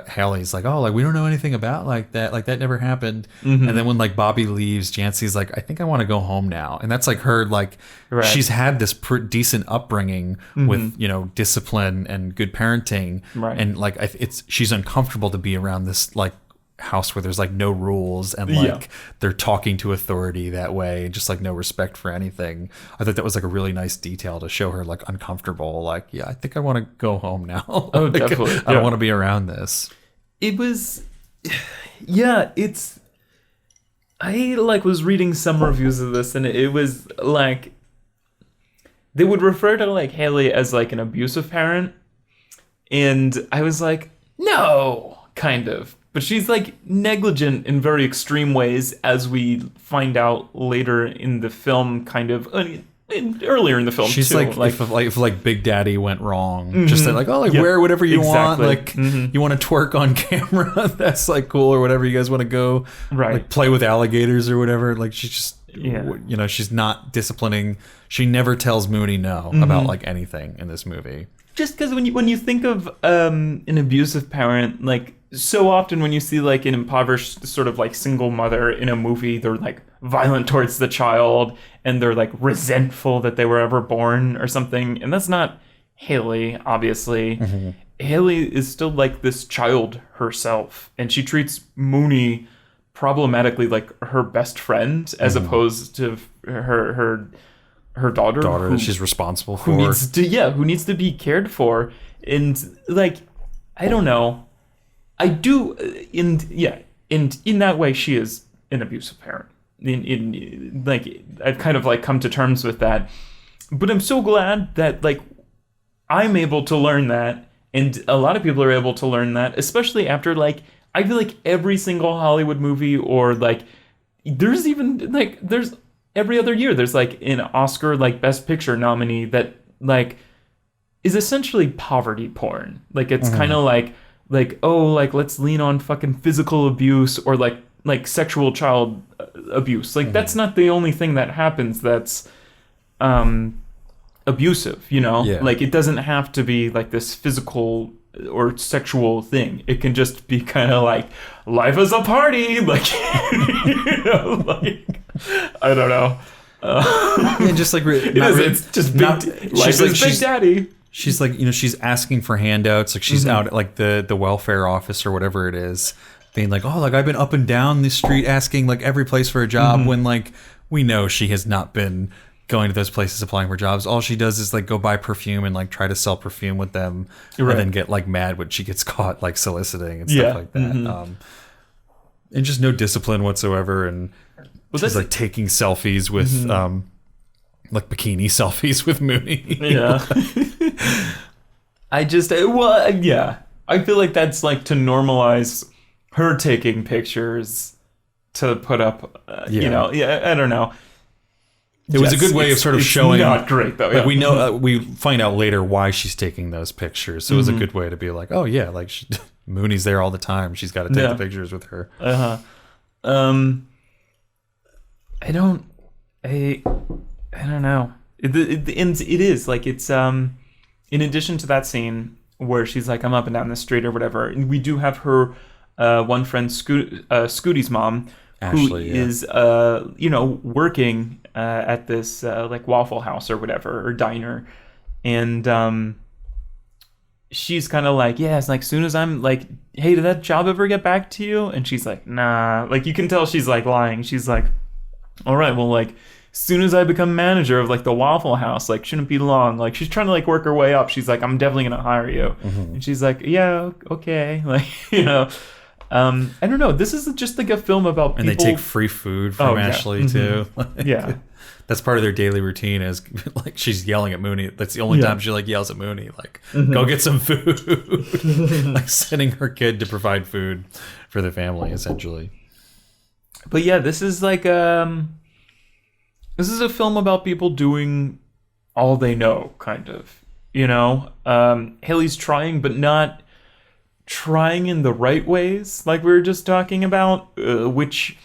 Haley's like, "Oh, like we don't know anything about like that never happened." And then when like Bobby leaves, Jancy's like, "I think I want to go home now," and that's like her like. Right. She's had this decent upbringing with, you know, discipline and good parenting, and like she's uncomfortable to be around this like house where there's like no rules and like they're talking to authority that way, just like no respect for anything. I thought that was like a really nice detail to show her like uncomfortable, like, yeah, I think I want to go home now. Oh, like, definitely. I don't want to be around this. It was, I like was reading some reviews of this and it was like. They would refer to like Haley as like an abusive parent, and I was like, no, kind of. But she's like negligent in very extreme ways, as we find out later in the film. Kind of earlier in the film, she's too. If like Big Daddy went wrong, just like, oh, like wear whatever you want, like you want to twerk on camera, that's like cool, or whatever you guys want to go, like play with alligators or whatever. Like she's just. You know, she's not disciplining. She never tells Mooney no about like anything in this movie. Just because when you think of an abusive parent, like so often when you see like an impoverished sort of like single mother in a movie, they're like violent towards the child and they're like resentful that they were ever born or something. And that's not Haley, obviously. Haley is still like this child herself, and she treats Mooney problematically like her best friend as opposed to her daughter that she's responsible for, who needs to be cared for. And like, I don't know, I do in that way she is an abusive parent. In like, I've kind of like come to terms with that, but I'm so glad that like I'm able to learn that, and a lot of people are able to learn that, especially after like I feel like every single Hollywood movie, or like there's every other year there's like an Oscar like Best Picture nominee that like is essentially poverty porn. Like it's kind of like oh, like let's lean on fucking physical abuse or like sexual child abuse. Like that's not the only thing that happens that's abusive, you know? Like it doesn't have to be like this physical or sexual thing. It can just be kind of like life is a party, like like I don't know. And just like it's just life is Big Daddy. She's like, she's asking for handouts. Like she's out at like the welfare office or whatever it is, being like, oh, like I've been up and down the street asking like every place for a job, when like we know she has not been going to those places applying for jobs. All she does is like go buy perfume and like try to sell perfume with them, and then get like mad when she gets caught like soliciting and stuff like that. And just no discipline whatsoever. And she's like taking selfies with like bikini selfies with Mooney. Yeah. I feel like that's like to normalize her taking pictures to put up, I don't know. It was a good way of sort of showing. Not great though. Like we know, we find out later why she's taking those pictures. So it was a good way to be like, oh yeah, like Mooney's there all the time. She's got to take the pictures with her. I don't know. It is like it's in addition to that scene where she's like, I'm up and down the street or whatever, and we do have her one friend Scooty's mom, Ashley, who is working at this like Waffle House or whatever, or diner, and she's kind of like, yeah, it's like, soon as I'm like, hey, did that job ever get back to you? And she's like, nah. Like you can tell she's like lying. She's like, all right, well, like, as soon as I become manager of like the Waffle House, like shouldn't be long. Like she's trying to like work her way up. She's like, I'm definitely gonna hire you. And she's like, yeah, okay. Like, I don't know. This is just like a film about people. And they take free food from Ashley too. Yeah. That's part of their daily routine, is like she's yelling at Mooney. That's the only time she like yells at Mooney, like, go get some food. Like sending her kid to provide food for the family, essentially. But yeah, this is like this is a film about people doing all they know, kind of. Haley's trying, but not trying in the right ways, like we were just talking about, which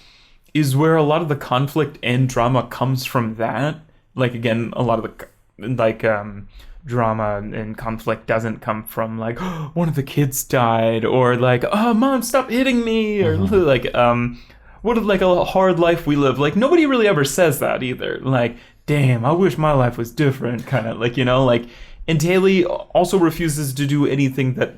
is where a lot of the conflict and drama comes from. That, like, again, a lot of the drama and conflict doesn't come from like, oh, one of the kids died, or like, oh, mom, stop hitting me, or like what if like a hard life we live. Like nobody really ever says that either. Like, damn, I wish my life was different, kind of like, like. And Haley also refuses to do anything that,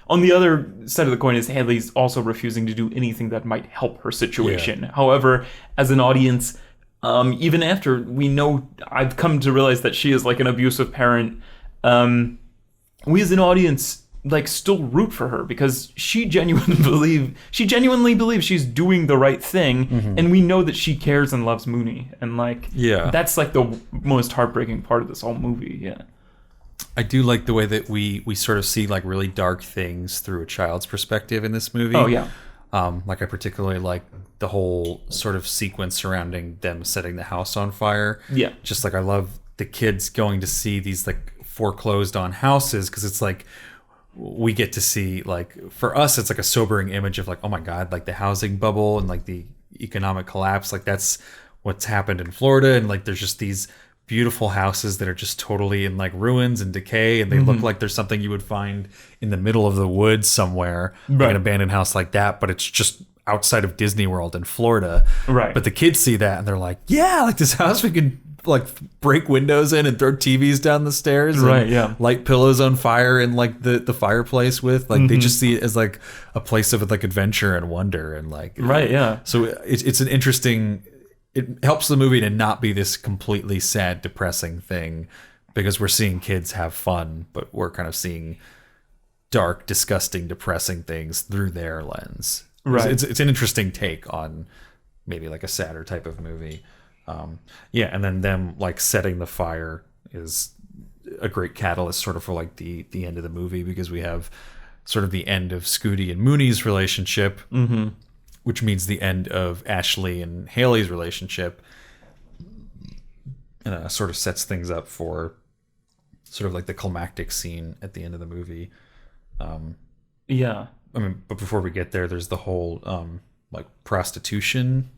on the other side of the coin, is Haley's also refusing to do anything that might help her situation. Yeah. However, as an audience, even after we know, I've come to realize that she is like an abusive parent, we as an audience like still root for her, because she genuinely believes she's doing the right thing, and we know that she cares and loves Mooney, and like that's like the most heartbreaking part of this whole movie. Yeah. I do like the way that we sort of see like really dark things through a child's perspective in this movie. Oh yeah. Like I particularly like the whole sort of sequence surrounding them setting the house on fire. Yeah. Just like I love the kids going to see these like foreclosed on houses, because it's like we get to see, like, for us it's like a sobering image of like, oh my god, like the housing bubble and like the economic collapse, like that's what's happened in Florida, and like there's just these beautiful houses that are just totally in like ruins and decay, and they look like there's something you would find in the middle of the woods somewhere, like an abandoned house like that, but it's just outside of Disney World in Florida. Right. But the kids see that and they're like, yeah, like this house we could like break windows in and throw TVs down the stairs, right? And yeah, light pillows on fire in like the fireplace with, like they just see it as like a place of like adventure and wonder, and like yeah. So it's an interesting. It helps the movie to not be this completely sad, depressing thing, because we're seeing kids have fun, but we're kind of seeing dark, disgusting, depressing things through their lens. Right. It's an interesting take on maybe like a sadder type of movie. And then them like setting the fire is a great catalyst sort of for like the end of the movie, because we have sort of the end of Scooty and Mooney's relationship, which means the end of Ashley and Haley's relationship, and sort of sets things up for sort of like the climactic scene at the end of the movie. Yeah. I mean, but before we get there, there's the whole like prostitution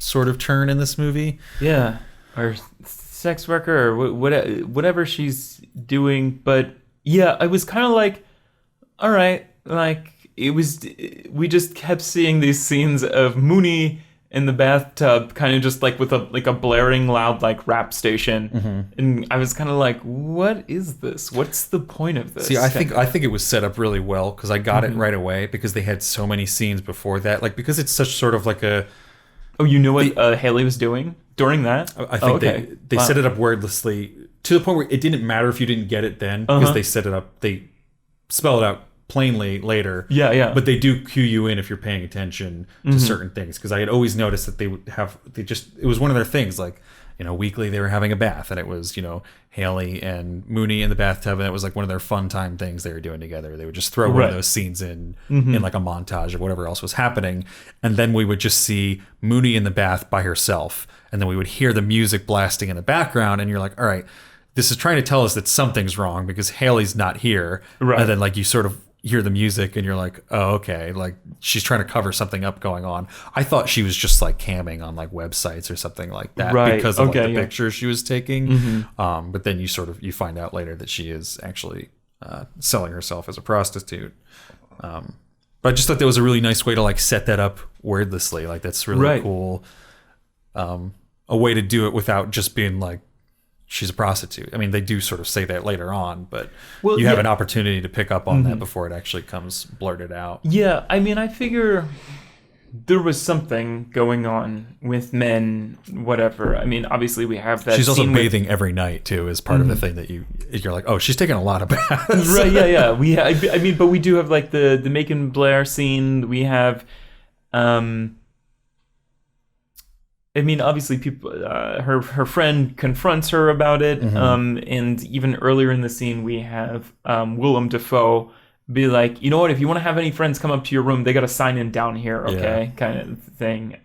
sort of turn in this movie. Yeah, or sex worker, or whatever she's doing. But yeah, I was kind of like, all right, like it was. We just kept seeing these scenes of Mooney in the bathtub, kind of just like with a blaring loud like rap station, and I was kind of like, what is this? What's the point of this? See, I think it was set up really well because I got it right away because they had so many scenes before that. Like because it's such sort of like a. Oh, you knew what Haley was doing during that? I think they set it up wordlessly to the point where it didn't matter if you didn't get it then because they set it up. They spell it out plainly later. Yeah. But they do cue you in if you're paying attention to certain things because I had always noticed that it was one of their things like, weekly they were having a bath and it was, Haley and Mooney in the bathtub and it was like one of their fun time things they were doing together. They would just throw one of those scenes in like a montage of whatever else was happening. And then we would just see Mooney in the bath by herself. And then we would hear the music blasting in the background and you're like, all right, this is trying to tell us that something's wrong because Haley's not here. Right. And then like you sort of hear the music and you're like, oh, okay, like she's trying to cover something up going on. I thought she was just like camming on like websites or something like that because of like, the pictures she was taking. But then you find out later that she is actually selling herself as a prostitute. But I just thought that was a really nice way to like set that up wordlessly. Like that's really cool. A way to do it without just being like, she's a prostitute. I mean, they do sort of say that later on, but you have an opportunity to pick up on that before it actually comes blurted out. Yeah, I mean, I figure there was something going on with men, whatever. I mean, obviously we have that. She's also bathing every night too, is part of the thing that you're like, oh, she's taking a lot of baths. Right? Yeah. I mean, but we do have like the Macon Blair scene. We have. I mean, obviously, people. Her friend confronts her about it, and even earlier in the scene, we have Willem Dafoe be like, you know what? If you want to have any friends come up to your room, they got to sign in down here, okay? Kind of thing.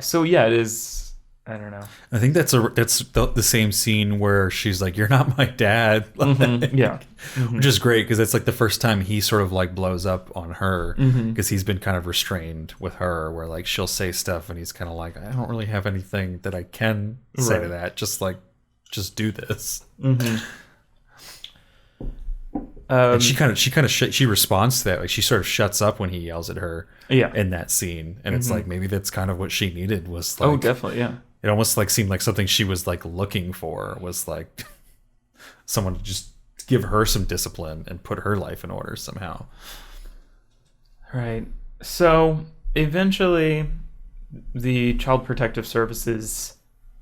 So yeah, it is. I don't know. I think that's the same scene where she's like, "You're not my dad." Which is great because it's like the first time he sort of like blows up on her because he's been kind of restrained with her, where like she'll say stuff and he's kind of like, "I don't really have anything that I can say to that. Just do this." And she responds to that. Like she sort of shuts up when he yells at her. In that scene, and it's like maybe that's kind of what she needed was like. Oh, definitely, yeah. It almost like seemed like something she was like looking for was like someone to just give her some discipline and put her life in order somehow. Right. So eventually the Child Protective Services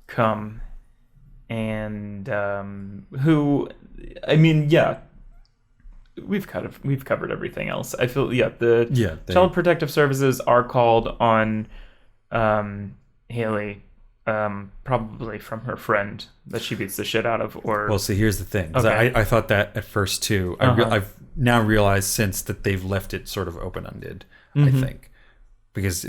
come and we've covered everything else. I feel Child Protective Services are called on Haley. Probably from her friend that she beats the shit out of, or well, see, here's the thing. I thought that at first too. I've now realized since that they've left it sort of open-ended. I think because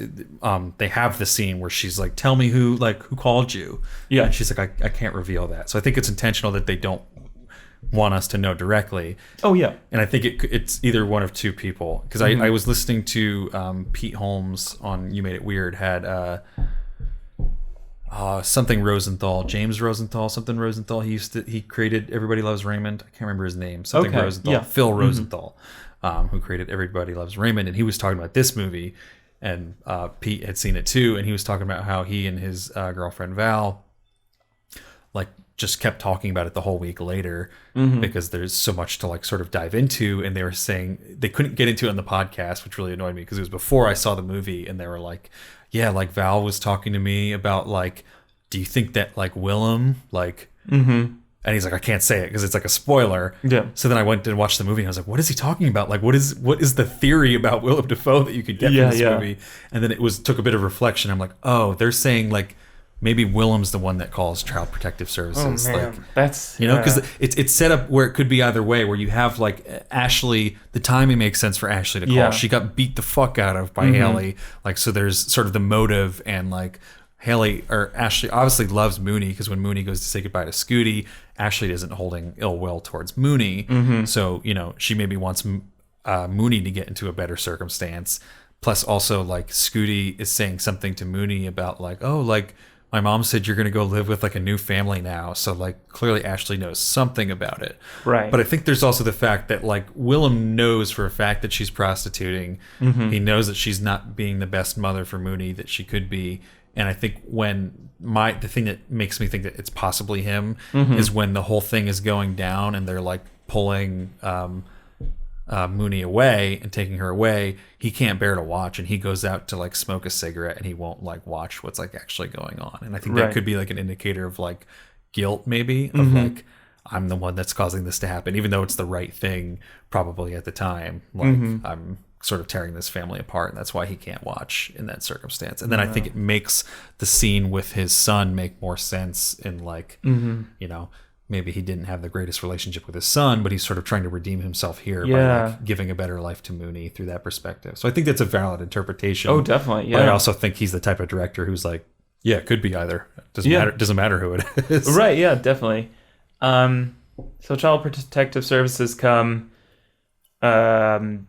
they have the scene where she's like, "Tell me who called you." Yeah, and she's like, "I can't reveal that." So I think it's intentional that they don't want us to know directly. Oh yeah, and I think it's either one of two people because I was listening to Pete Holmes on You Made It Weird had. Something Rosenthal, James Rosenthal, something Rosenthal. He created Everybody Loves Raymond. I can't remember his name. Something Rosenthal. Phil Rosenthal, who created Everybody Loves Raymond, and he was talking about this movie, and Pete had seen it too, and he was talking about how he and his girlfriend Val, like, just kept talking about it the whole week later because there's so much to like sort of dive into, and they were saying they couldn't get into it on the podcast, which really annoyed me because it was before I saw the movie, and they were like. Yeah, like Val was talking to me about like, do you think that like Willem like, and he's like, I can't say it because it's like a spoiler. Yeah. So then I went and watched the movie and I was like, what is he talking about? Like, what is the theory about Willem Dafoe that you could get from this movie? And then took a bit of reflection. I'm like, oh, they're saying like maybe Willem's the one that calls Child Protective Services. Oh man, like, that's because it's set up where it could be either way. Where you have like Ashley, the timing makes sense for Ashley to call. Yeah. She got beat the fuck out of by Haley. Like so, there's sort of the motive and like Haley or Ashley obviously loves Mooney because when Mooney goes to say goodbye to Scooty, Ashley isn't holding ill will towards Mooney. So she maybe wants Mooney to get into a better circumstance. Plus, also like Scooty is saying something to Mooney about like, oh, like. my mom said you're going to go live with like a new family now. So like clearly Ashley knows something about it. Right. But I think there's also the fact that like Willem knows for a fact that she's prostituting. He knows that she's not being the best mother for Mooney that she could be. And I think when the thing that makes me think that it's possibly him is when the whole thing is going down and they're like pulling Mooney away and taking her away. He can't bear to watch, and he goes out to like smoke a cigarette, and he won't like watch what's like actually going on. And I think that could be like an indicator of like guilt, maybe of like, I'm the one that's causing this to happen, even though it's the right thing probably at the time. Like I'm sort of tearing this family apart, and that's why he can't watch in that circumstance. And then I think it makes the scene with his son make more sense in like, you know, maybe he didn't have the greatest relationship with his son, but he's sort of trying to redeem himself here by like giving a better life to Mooney through that perspective. So I think that's a valid interpretation. Oh, definitely. Yeah. But I also think he's the type of director who's like, yeah, it could be either. Doesn't matter who it is. Right. Yeah, definitely. So Child Protective Services come. They're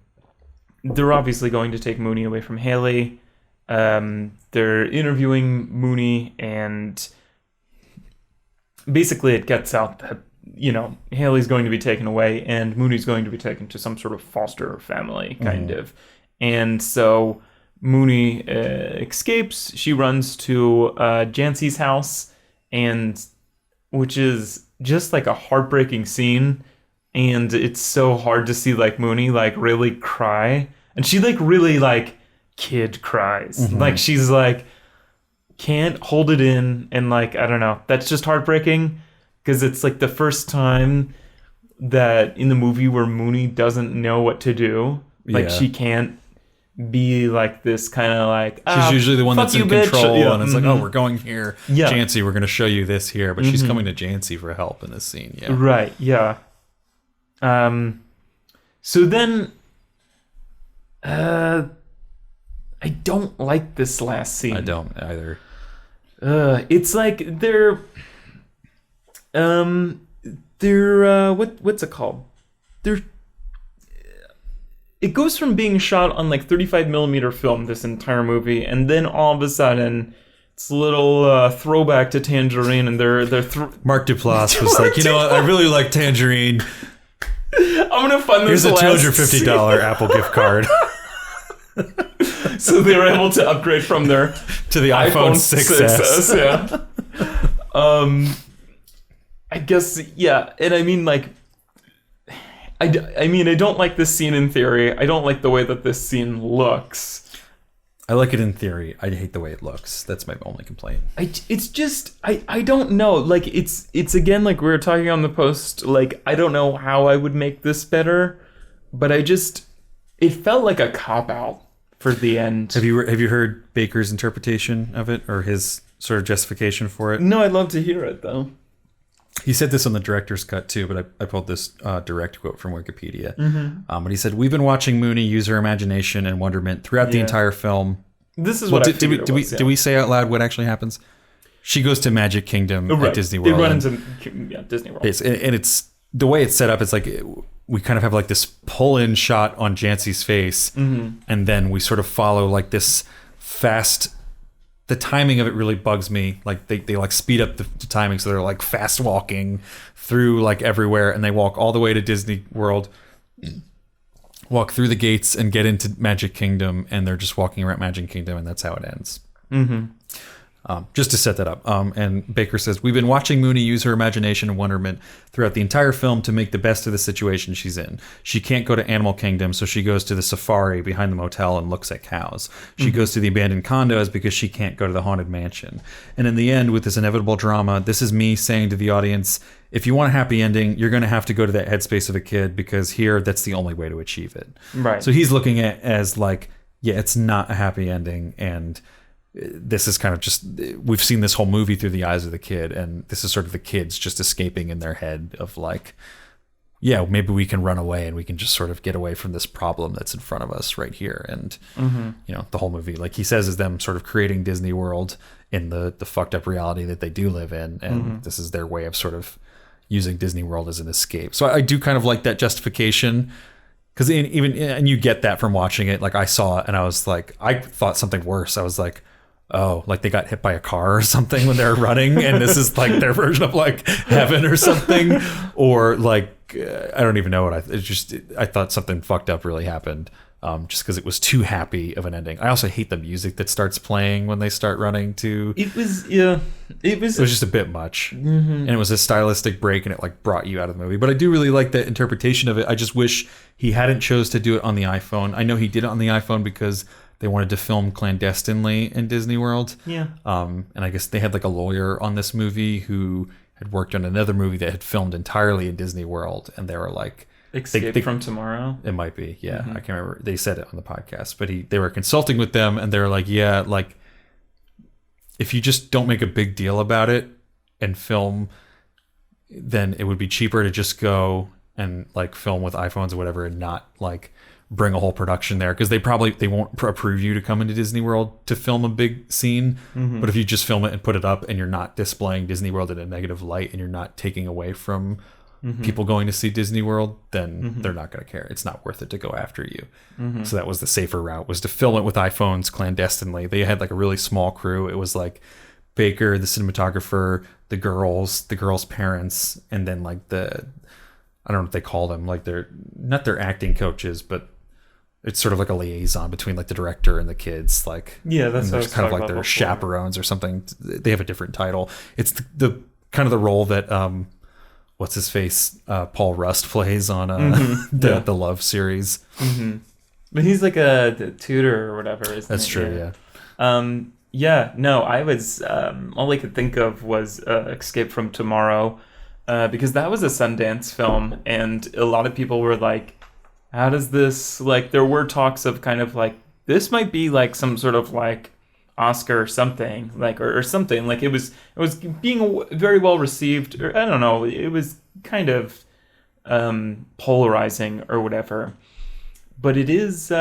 obviously going to take Mooney away from Haley. They're interviewing Mooney, and basically it gets out that, you know, Haley's going to be taken away and Mooney's going to be taken to some sort of foster family, kind of. And so Mooney escapes. She runs to Jancy's house, and which is just like a heartbreaking scene. And it's so hard to see like Mooney like really cry. And she like really like kid cries. Like she's like, can't hold it in, and like, I don't know, that's just heartbreaking because it's like the first time that in the movie where Mooney doesn't know what to do. Like she can't be like this kind of like, she's usually the one that's in control, and it's like, oh, we're going here. Jancy, we're going to show you this here, but she's coming to Jancy for help in this scene. Right. Yeah. So then I don't like this last scene. I don't either. It's like they're what's it called? It goes from being shot on like 35 millimeter film, this entire movie, and then all of a sudden it's a little throwback to Tangerine, and they're Mark Duplass was like, you know what, I really like Tangerine. I'm gonna fund this. Here's a $250 Apple gift card. So they were able to upgrade from their to the iPhone 6S. Yeah. I guess, yeah. And I mean, like, I mean, I don't like this scene in theory. I don't like the way that this scene looks. I like it in theory. I hate the way it looks. That's my only complaint. It's just, I don't know. Like, it's again, like we were talking on the post, like, I don't know how I would make this better, but it felt like a cop-out for the end. Have you heard Baker's interpretation of it, or his sort of justification for it? No, I'd love to hear it, though. He said this on the director's cut too, but I pulled this direct quote from Wikipedia. But he said, "We've been watching Mooney use her imagination and wonderment throughout the entire film." This is what I figured it was, did we say out loud what actually happens? She goes to Magic Kingdom at Disney World. They run into Disney World. And it's the way it's set up. It's like we kind of have like this pull-in shot on Jancy's face, and then we sort of follow like this fast. The timing of it really bugs me. Like they like speed up the timing, so they're like fast walking through like everywhere, and they walk all the way to Disney World, walk through the gates and get into Magic Kingdom, and they're just walking around Magic Kingdom, and that's how it ends. Just to set that up. And Baker says, "We've been watching Mooney use her imagination and wonderment throughout the entire film to make the best of the situation she's in. She can't go to Animal Kingdom, so she goes to the safari behind the motel and looks at cows. She goes to the abandoned condos because she can't go to the haunted mansion. And in the end, with this inevitable drama, this is me saying to the audience, if you want a happy ending, you're going to have to go to that headspace of a kid, because here, that's the only way to achieve it." Right. So he's looking at it as like, yeah, it's not a happy ending, and this is kind of just, we've seen this whole movie through the eyes of the kid, and this is sort of the kids just escaping in their head of like, yeah, maybe we can run away and we can just sort of get away from this problem that's in front of us right here. And you know, the whole movie, like he says, is them sort of creating Disney World in the fucked up reality that they do live in, and this is their way of sort of using Disney World as an escape. So I do kind of like that justification, because and you get that from watching it. Like I saw it and I was like, I thought something worse. I was like, oh, like they got hit by a car or something when they were running, and this is like their version of like heaven or something, or like I don't even know what I thought something fucked up really happened. Just because it was too happy of an ending. I also hate the music that starts playing when they start running too. It was just a bit much, and it was a stylistic break, and it like brought you out of the movie. But I do really like the interpretation of it. I just wish he hadn't chose to do it on the iPhone. I know he did it on the iPhone because they wanted to film clandestinely in Disney World. Yeah. And I guess they had like a lawyer on this movie who had worked on another movie that had filmed entirely in Disney World, and they were like, Escape from Tomorrow. it might be, yeah. I can't remember. They said it on the podcast, but they were consulting with them, and they were like, yeah, like if you just don't make a big deal about it and film, then it would be cheaper to just go and like film with iPhones or whatever, and not like bring a whole production there, because they won't approve you to come into Disney World to film a big scene. But if you just film it and put it up, and you're not displaying Disney World in a negative light, and you're not taking away from people going to see Disney World, then they're not going to care. It's not worth it to go after you. So that was the safer route, was to film it with iPhones clandestinely. They had like a really small crew. It was like Baker, the cinematographer, the girls' parents, and then like I don't know what they call them, like they're not their acting coaches, but it's sort of like a liaison between like the director and the kids. Like, yeah, that's kind of like their chaperones or something. They have a different title. It's the kind of the role that what's his face, Paul Rust plays on the Love series. But he's like a tutor or whatever, isn't That's it? true, yeah. Yeah, no, I was all I could think of was Escape from Tomorrow, because that was a Sundance film, and a lot of people were like, how does this, like, there were talks of kind of like, this might be like some sort of like Oscar or something, like, or something, like it was being very well received, or I don't know, it was kind of polarizing or whatever. But it is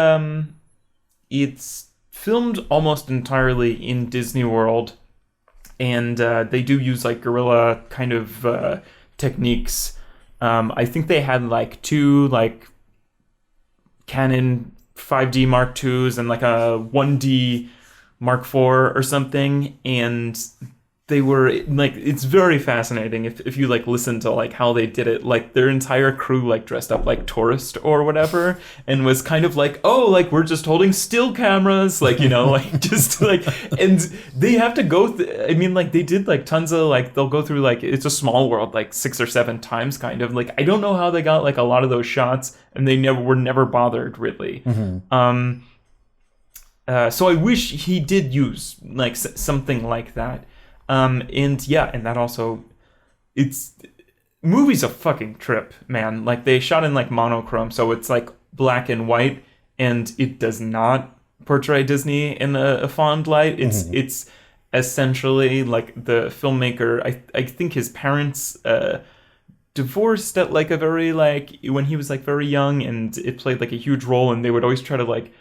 it's filmed almost entirely in Disney World, and they do use like guerrilla kind of techniques. I think they had like two like Canon 5D Mark IIs and like a 1D Mark IV or something, and they were like, it's very fascinating if you like listen to like how they did it. Like their entire crew like dressed up like tourist or whatever, and was kind of like, oh, like we're just holding still cameras, like, you know, like just like, and they have to go I mean, like they did like tons of like, they'll go through like It's a Small World like 6 or 7 times kind of, like I don't know how they got like a lot of those shots, and they were never bothered really. So I wish he did use like something like that. And yeah, and that also, movie's a fucking trip, man. Like they shot in like monochrome, so it's like black and white, and it does not portray Disney in a fond light. It's essentially like the filmmaker, I think his parents divorced at like a very like, when he was like very young, and it played like a huge role, and they would always try to like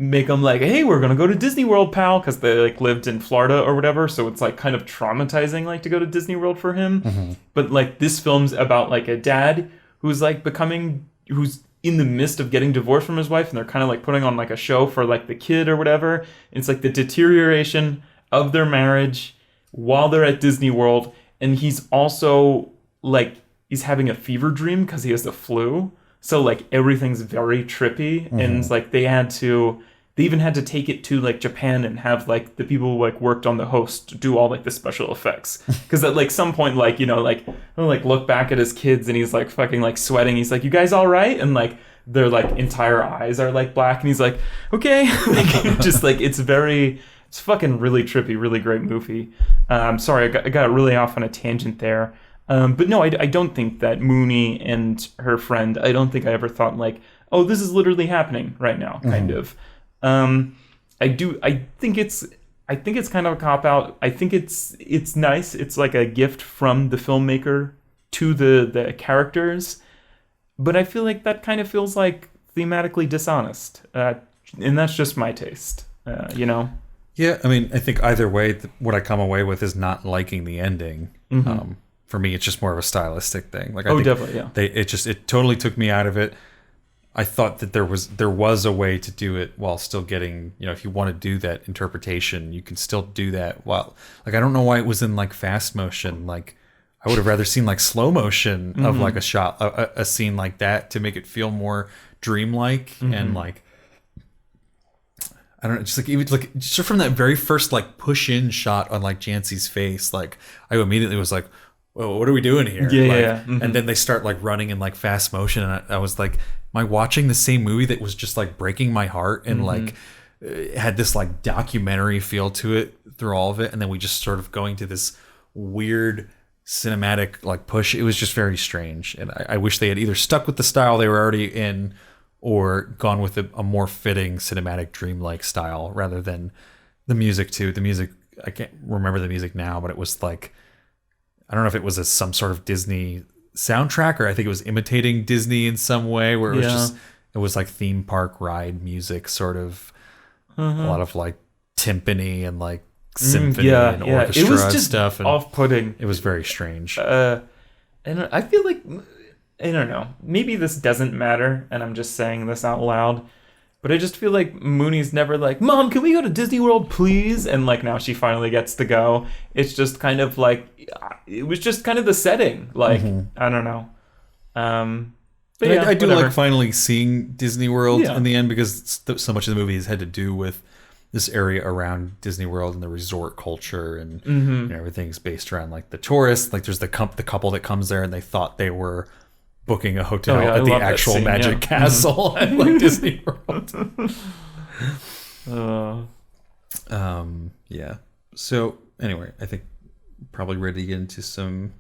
make them like, hey, we're gonna go to Disney World, pal, because they like lived in Florida or whatever, so it's like kind of traumatizing like to go to Disney World for him. But like this film's about like a dad who's like who's in the midst of getting divorced from his wife, and they're kind of like putting on like a show for like the kid or whatever. It's like the deterioration of their marriage while they're at Disney World, and he's also like, he's having a fever dream because he has the flu. So like everything's very trippy, and like they even had to take it to like Japan and have like the people who like worked on the host do all like the special effects, because at like some point, like, you know, like he'll like look back at his kids and he's like fucking like sweating. He's like, you guys all right? And like their like entire eyes are like black, and he's like, okay. Like, just like it's fucking really trippy, really great movie. Sorry, I got really off on a tangent there. But no, I don't think that Mooney and her friend, I don't think I ever thought like, oh, this is literally happening right now, kind of. I think it's kind of a cop out. I think it's nice. It's like a gift from the filmmaker to the characters, but I feel like that kind of feels like thematically dishonest. And that's just my taste, you know? Yeah, I mean, I think either way, what I come away with is not liking the ending. For me, it's just more of a stylistic thing. Like, I think definitely, yeah. It totally took me out of it. I thought that there was a way to do it while still getting, if you want to do that interpretation, you can still do that while, like, I don't know why it was in like fast motion. Like, I would have rather seen like slow motion of like a shot, a scene like that to make it feel more dreamlike and like, I don't know, just like even like just from that very first like push in shot on like Jancy's face, like I immediately was like, "Whoa, what are we doing here?" Yeah, like, yeah. And then they start like running in like fast motion, and I was like, "Am I watching the same movie that was just like breaking my heart and like it had this like documentary feel to it through all of it?" And then we just sort of going to this weird cinematic like push. It was just very strange, and I wish they had either stuck with the style they were already in or gone with a more fitting cinematic dreamlike style rather than the music too. The music, I can't remember the music now, but it was like, I don't know if it was some sort of Disney soundtrack or I think it was imitating Disney in some way where it was it was like theme park ride music, sort of a lot of like timpani and like symphony and orchestra it was and just stuff. And off-putting. it was very strange. And I feel like, I don't know, maybe this doesn't matter, and I'm just saying this out loud, but I just feel like Mooney's never like, "Mom, can we go to Disney World, please?" And like now she finally gets to go. It's just kind of like, it was just kind of the setting. Like, I don't know. But yeah, I do whatever. like finally seeing Disney World Yeah. in the end because so much of the movie has had to do with this area around Disney World and the resort culture and everything's based around like the tourists. Like there's the couple that comes there and they thought they were booking a hotel Oh, yeah, I at the love that actual scene, Magic yeah. Castle at like Disney World. Yeah. So anyway, I think probably ready to get into some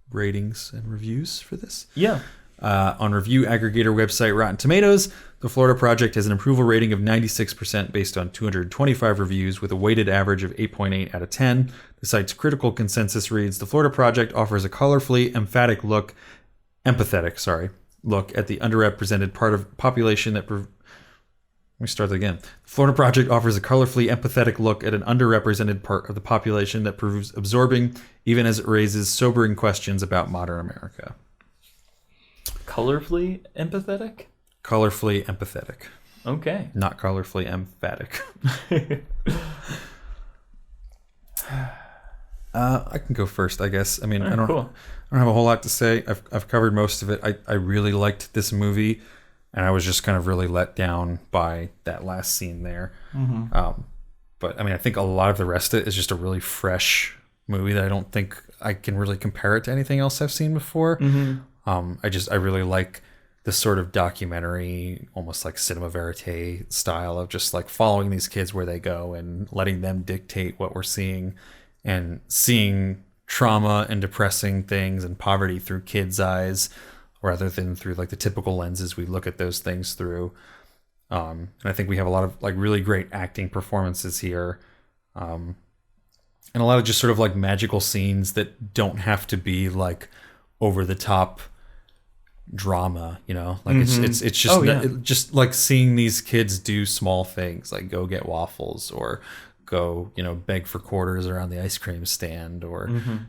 ratings and reviews for this. Yeah. On review aggregator website Rotten Tomatoes, The Florida Project has an approval rating of 96% based on 225 reviews with a weighted average of 8.8 out of 10. The site's critical consensus reads, "The Florida Project offers a colorfully empathetic look at the underrepresented part of population that let me start that again. The Florida Project offers a colorfully empathetic look at an underrepresented part of the population that proves absorbing even as it raises sobering questions about modern America." Colorfully empathetic? Colorfully empathetic, Okay. not colorfully emphatic. I can go first, I guess. I mean, I don't have a whole lot to say. I've covered most of it. I really liked this movie, and I was just kind of really let down by that last scene there. But I mean, I think a lot of the rest of it is just a really fresh movie that I don't think I can really compare it to anything else I've seen before. I really like this sort of documentary, almost like cinema verite style of just like following these kids where they go and letting them dictate what we're seeing and seeing trauma and depressing things and poverty through kids' eyes rather than through like the typical lenses we look at those things through. And I think we have a lot of like really great acting performances here. And a lot of just sort of like magical scenes that don't have to be like over the top drama, like it's just just like seeing these kids do small things like go get waffles or go beg for quarters around the ice cream stand or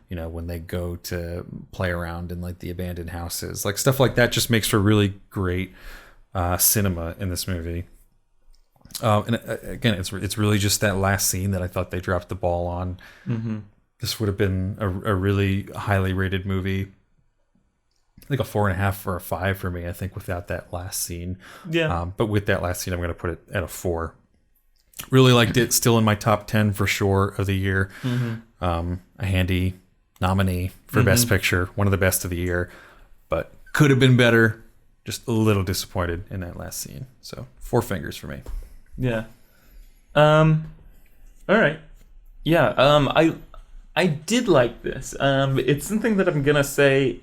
when they go to play around in like the abandoned houses, like stuff like that just makes for really great cinema in this movie. And again, it's really just that last scene that I thought they dropped the ball on. This would have been a really highly rated movie. I think a 4.5 or a 5 for me, I think, without that last scene. Yeah. But with that last scene, I'm going to put it at a 4. Really liked it. Still in my top 10 for sure of the year. A handy nominee for Best Picture. One of the best of the year. But could have been better. Just a little disappointed in that last scene. So 4 fingers for me. Yeah. All right. Yeah. I did like this. It's something that I'm gonna say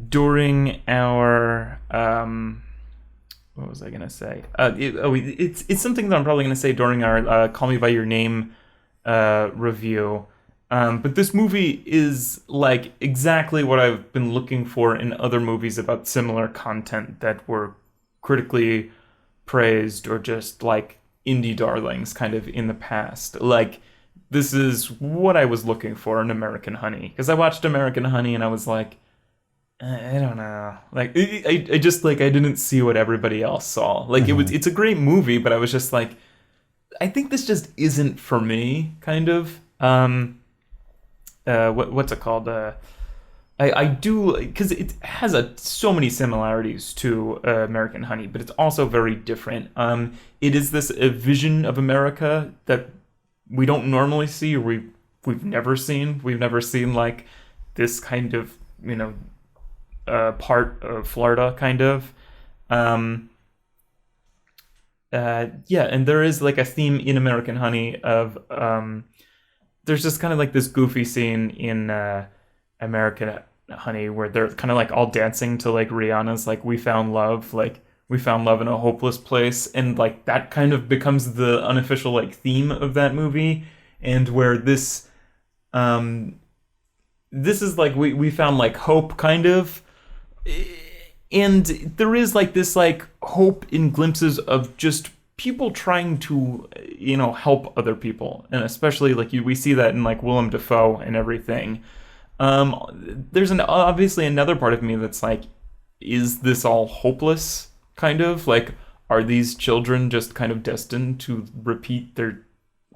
during our what was I gonna say? It's something that I'm probably gonna say during our Call Me by Your Name review. But this movie is like exactly what I've been looking for in other movies about similar content that were critically praised or just like indie darlings kind of in the past. Like, this is what I was looking for in American Honey. Because I watched American Honey and I was like, I don't know. Like I just like I didn't see what everybody else saw. Like it's a great movie, but I was just like, I think this just isn't for me. Kind of. What's it called? I do because it has so many similarities to American Honey, but it's also very different. It is this a vision of America that we don't normally see, or we've never seen. We've never seen like this kind of part of Florida, kind of. Yeah, and there is like a theme in American Honey of there's just kind of like this goofy scene in American Honey where they're kind of like all dancing to like Rihanna's like we found love in a hopeless place, and like that kind of becomes the unofficial like theme of that movie, and where this is like we found like hope kind of, and there is like this like hope in glimpses of just people trying to help other people, and especially like we see that in like Willem Dafoe and everything. There's obviously another part of me that's like, is this all hopeless? Kind of like, are these children just kind of destined to repeat their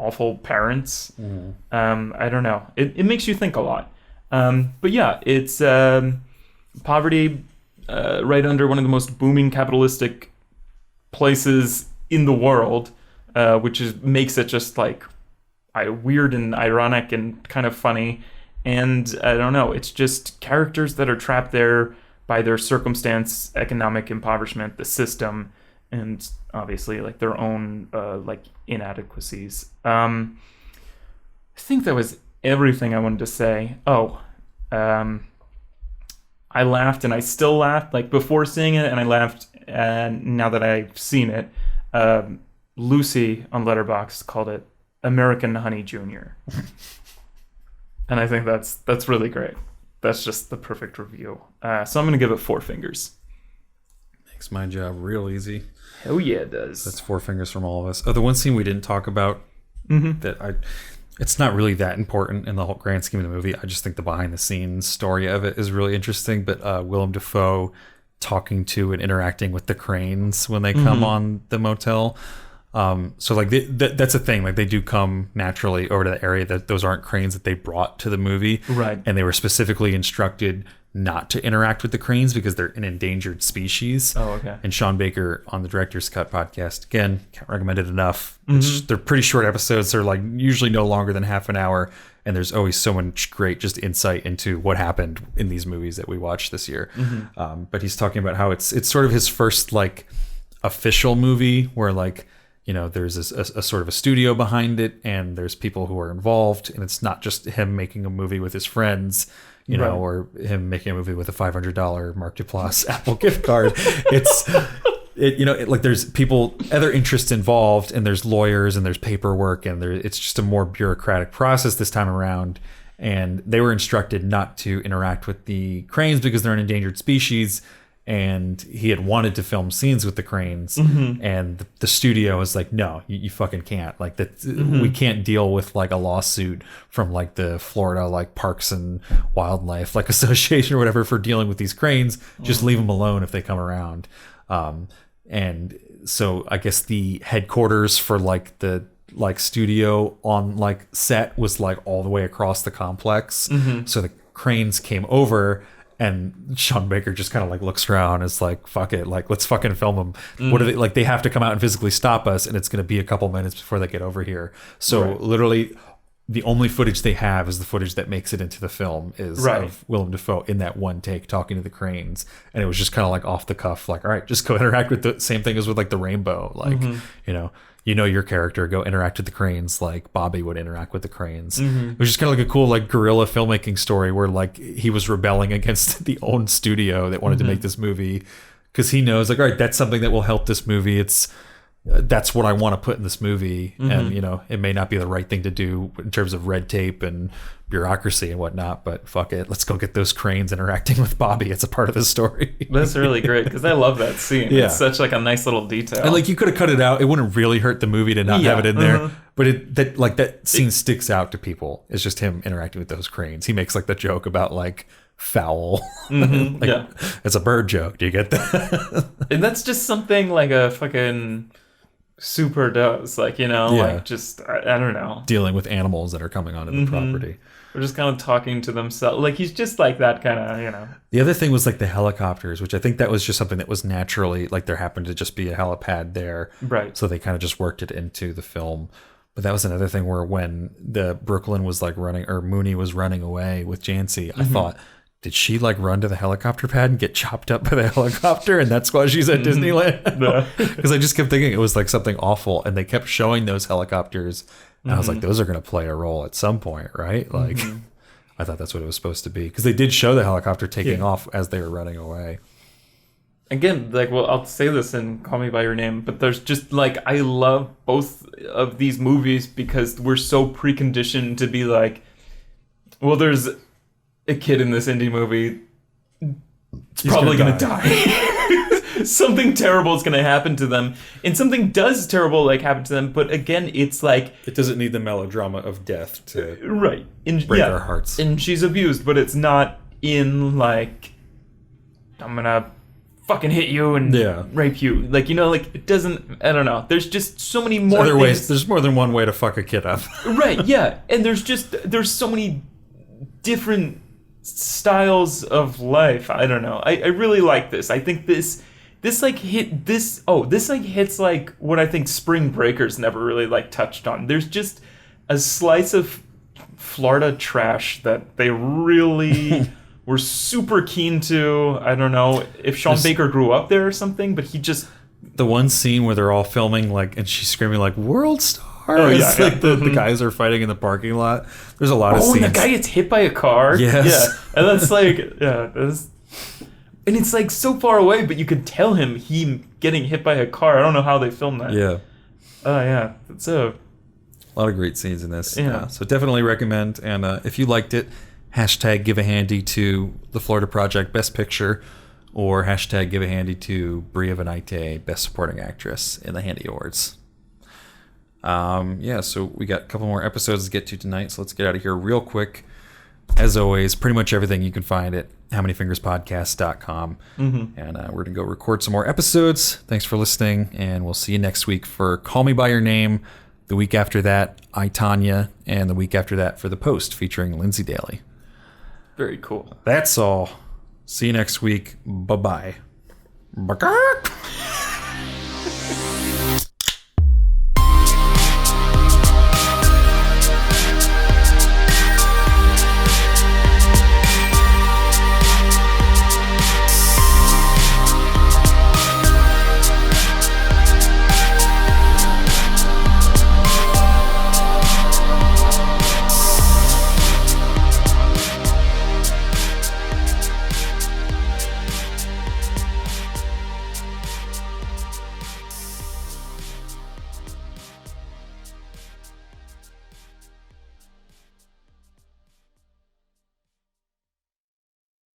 awful parents? I don't know. It makes you think a lot. But yeah, it's poverty right under one of the most booming capitalistic places in the world, which makes it just like weird and ironic and kind of funny. And I don't know, it's just characters that are trapped there by their circumstance, economic impoverishment, the system, and obviously like their own like inadequacies. I think that was everything I wanted to say. I laughed, and I still laughed like before seeing it, and I laughed now that I've seen it. Lucy on Letterboxd called it American Honey Jr. And I think that's really great. That's just the perfect review. So I'm going to give it 4 fingers. Makes my job real easy. Hell yeah, it does. That's 4 fingers from all of us. Oh, the one scene we didn't talk about it's not really that important in the whole grand scheme of the movie. I just think the behind the scenes story of it is really interesting. But Willem Dafoe talking to and interacting with the cranes when they come on the motel. So like that's a thing. Like they do come naturally over to the area. That those aren't cranes that they brought to the movie, right? And they were specifically instructed not to interact with the cranes because they're an endangered species. Oh, okay. And Sean Baker on the Director's Cut podcast, again, can't recommend it enough. They're pretty short episodes. They're like usually no longer than half an hour, and there's always so much great just insight into what happened in these movies that we watched this year. But he's talking about how it's sort of his first like official movie where like, there's a sort of a studio behind it, and there's people who are involved, and it's not just him making a movie with his friends, Right. or him making a movie with a $500 Mark Duplass Apple gift card. Like there's other interests involved, and there's lawyers, and there's paperwork, and it's just a more bureaucratic process this time around. And they were instructed not to interact with the cranes because they're an endangered species. And he had wanted to film scenes with the cranes, and the studio was like, no, you fucking can't. Like that, we can't deal with like a lawsuit from like the Florida like Parks and Wildlife like association or whatever for dealing with these cranes. Just leave them alone if they come around. And so I guess the headquarters for like the like studio on like set was like all the way across the complex. So the cranes came over. And Sean Baker just kind of like looks around and is like, fuck it, like let's fucking film them. What are they like? They have to come out and physically stop us, and it's going to be a couple minutes before they get over here. So literally, the only footage they have is the footage that makes it into the film is of Willem Dafoe in that one take talking to the cranes, and it was just kind of like off the cuff, like, all right, just go interact with the same thing as with like the rainbow, like your character, go interact with the cranes like Bobby would interact with the cranes. It was just kind of like a cool like guerrilla filmmaking story where like he was rebelling against the own studio that wanted to make this movie because he knows like, all right, that's something that will help this movie. That's what I want to put in this movie. And it may not be the right thing to do in terms of red tape and bureaucracy and whatnot, but fuck it, let's go get those cranes interacting with Bobby. It's a part of the story. That's really great because I love that scene. It's such like a nice little detail. And like you could have cut it out. It wouldn't really hurt the movie to not have it in there. But that scene sticks out to people. It's just him interacting with those cranes. He makes like the joke about like foul. Mhm, Like, yeah. it's a bird joke. Do you get that? And that's just something like a fucking super does. Like, Yeah. like just, I don't know. Dealing with animals that are coming onto the property. We're just kind of talking to themselves. Like, he's just like that kind of. The other thing was like the helicopters, which I think that was just something that was naturally, like there happened to just be a helipad there. Right. So they kind of just worked it into the film. But that was another thing where when the Brooklyn was like running, or Mooney was running away with Jancy, I thought, did she like run to the helicopter pad and get chopped up by the helicopter? And that's why she's at Disneyland? Yeah. Because I just kept thinking it was like something awful. And they kept showing those helicopters. And I was like, those are going to play a role at some point, right? Like, I thought that's what it was supposed to be. Because they did show the helicopter taking off as they were running away. Again, like, well, I'll say this in Call Me By Your Name, but there's just, like, I love both of these movies because we're so preconditioned to be like, well, there's a kid in this indie movie. It's probably going to die. Something terrible is going to happen to them. And something does terrible, like, happen to them. But again, it's like... It doesn't need the melodrama of death to Right. And, break our hearts. And she's abused, but it's not in, like, I'm going to fucking hit you and rape you. Like, like, it doesn't... I don't know. There's just so many more other things. ways. There's more than one way to fuck a kid up. Right, yeah. And there's so many different styles of life. I don't know. I really like this. I think this hits like what I think Spring Breakers never really like touched on. There's just a slice of Florida trash that they really were super keen to. I don't know if Sean Baker grew up there or something, but he just... The one scene where they're all filming, like, and she's screaming like "World Star." Oh, yeah, it's like the guys are fighting in the parking lot. There's a lot of scenes. And the guy gets hit by a car. Yes. Yeah, and that's like, and it's like so far away, but you could tell him getting hit by a car. I don't know how they filmed that. Yeah. Oh yeah, it's a lot of great scenes in this. Yeah. So definitely recommend. And if you liked it, hashtag give a handy to the Florida Project Best Picture, or hashtag give a handy to Bria Vinaite Best Supporting Actress in the Handy Awards. So we got a couple more episodes to get to tonight, so let's get out of here real quick. As always, pretty much everything you can find at howmanyfingerspodcast.com. And we're going to go record some more episodes. Thanks for listening, and we'll see you next week for Call Me By Your Name. The week after that, I, Tanya, and the week after that for The Post featuring Lindsay Daly. very cool. That's all. See you next week. Bye-bye. Bye.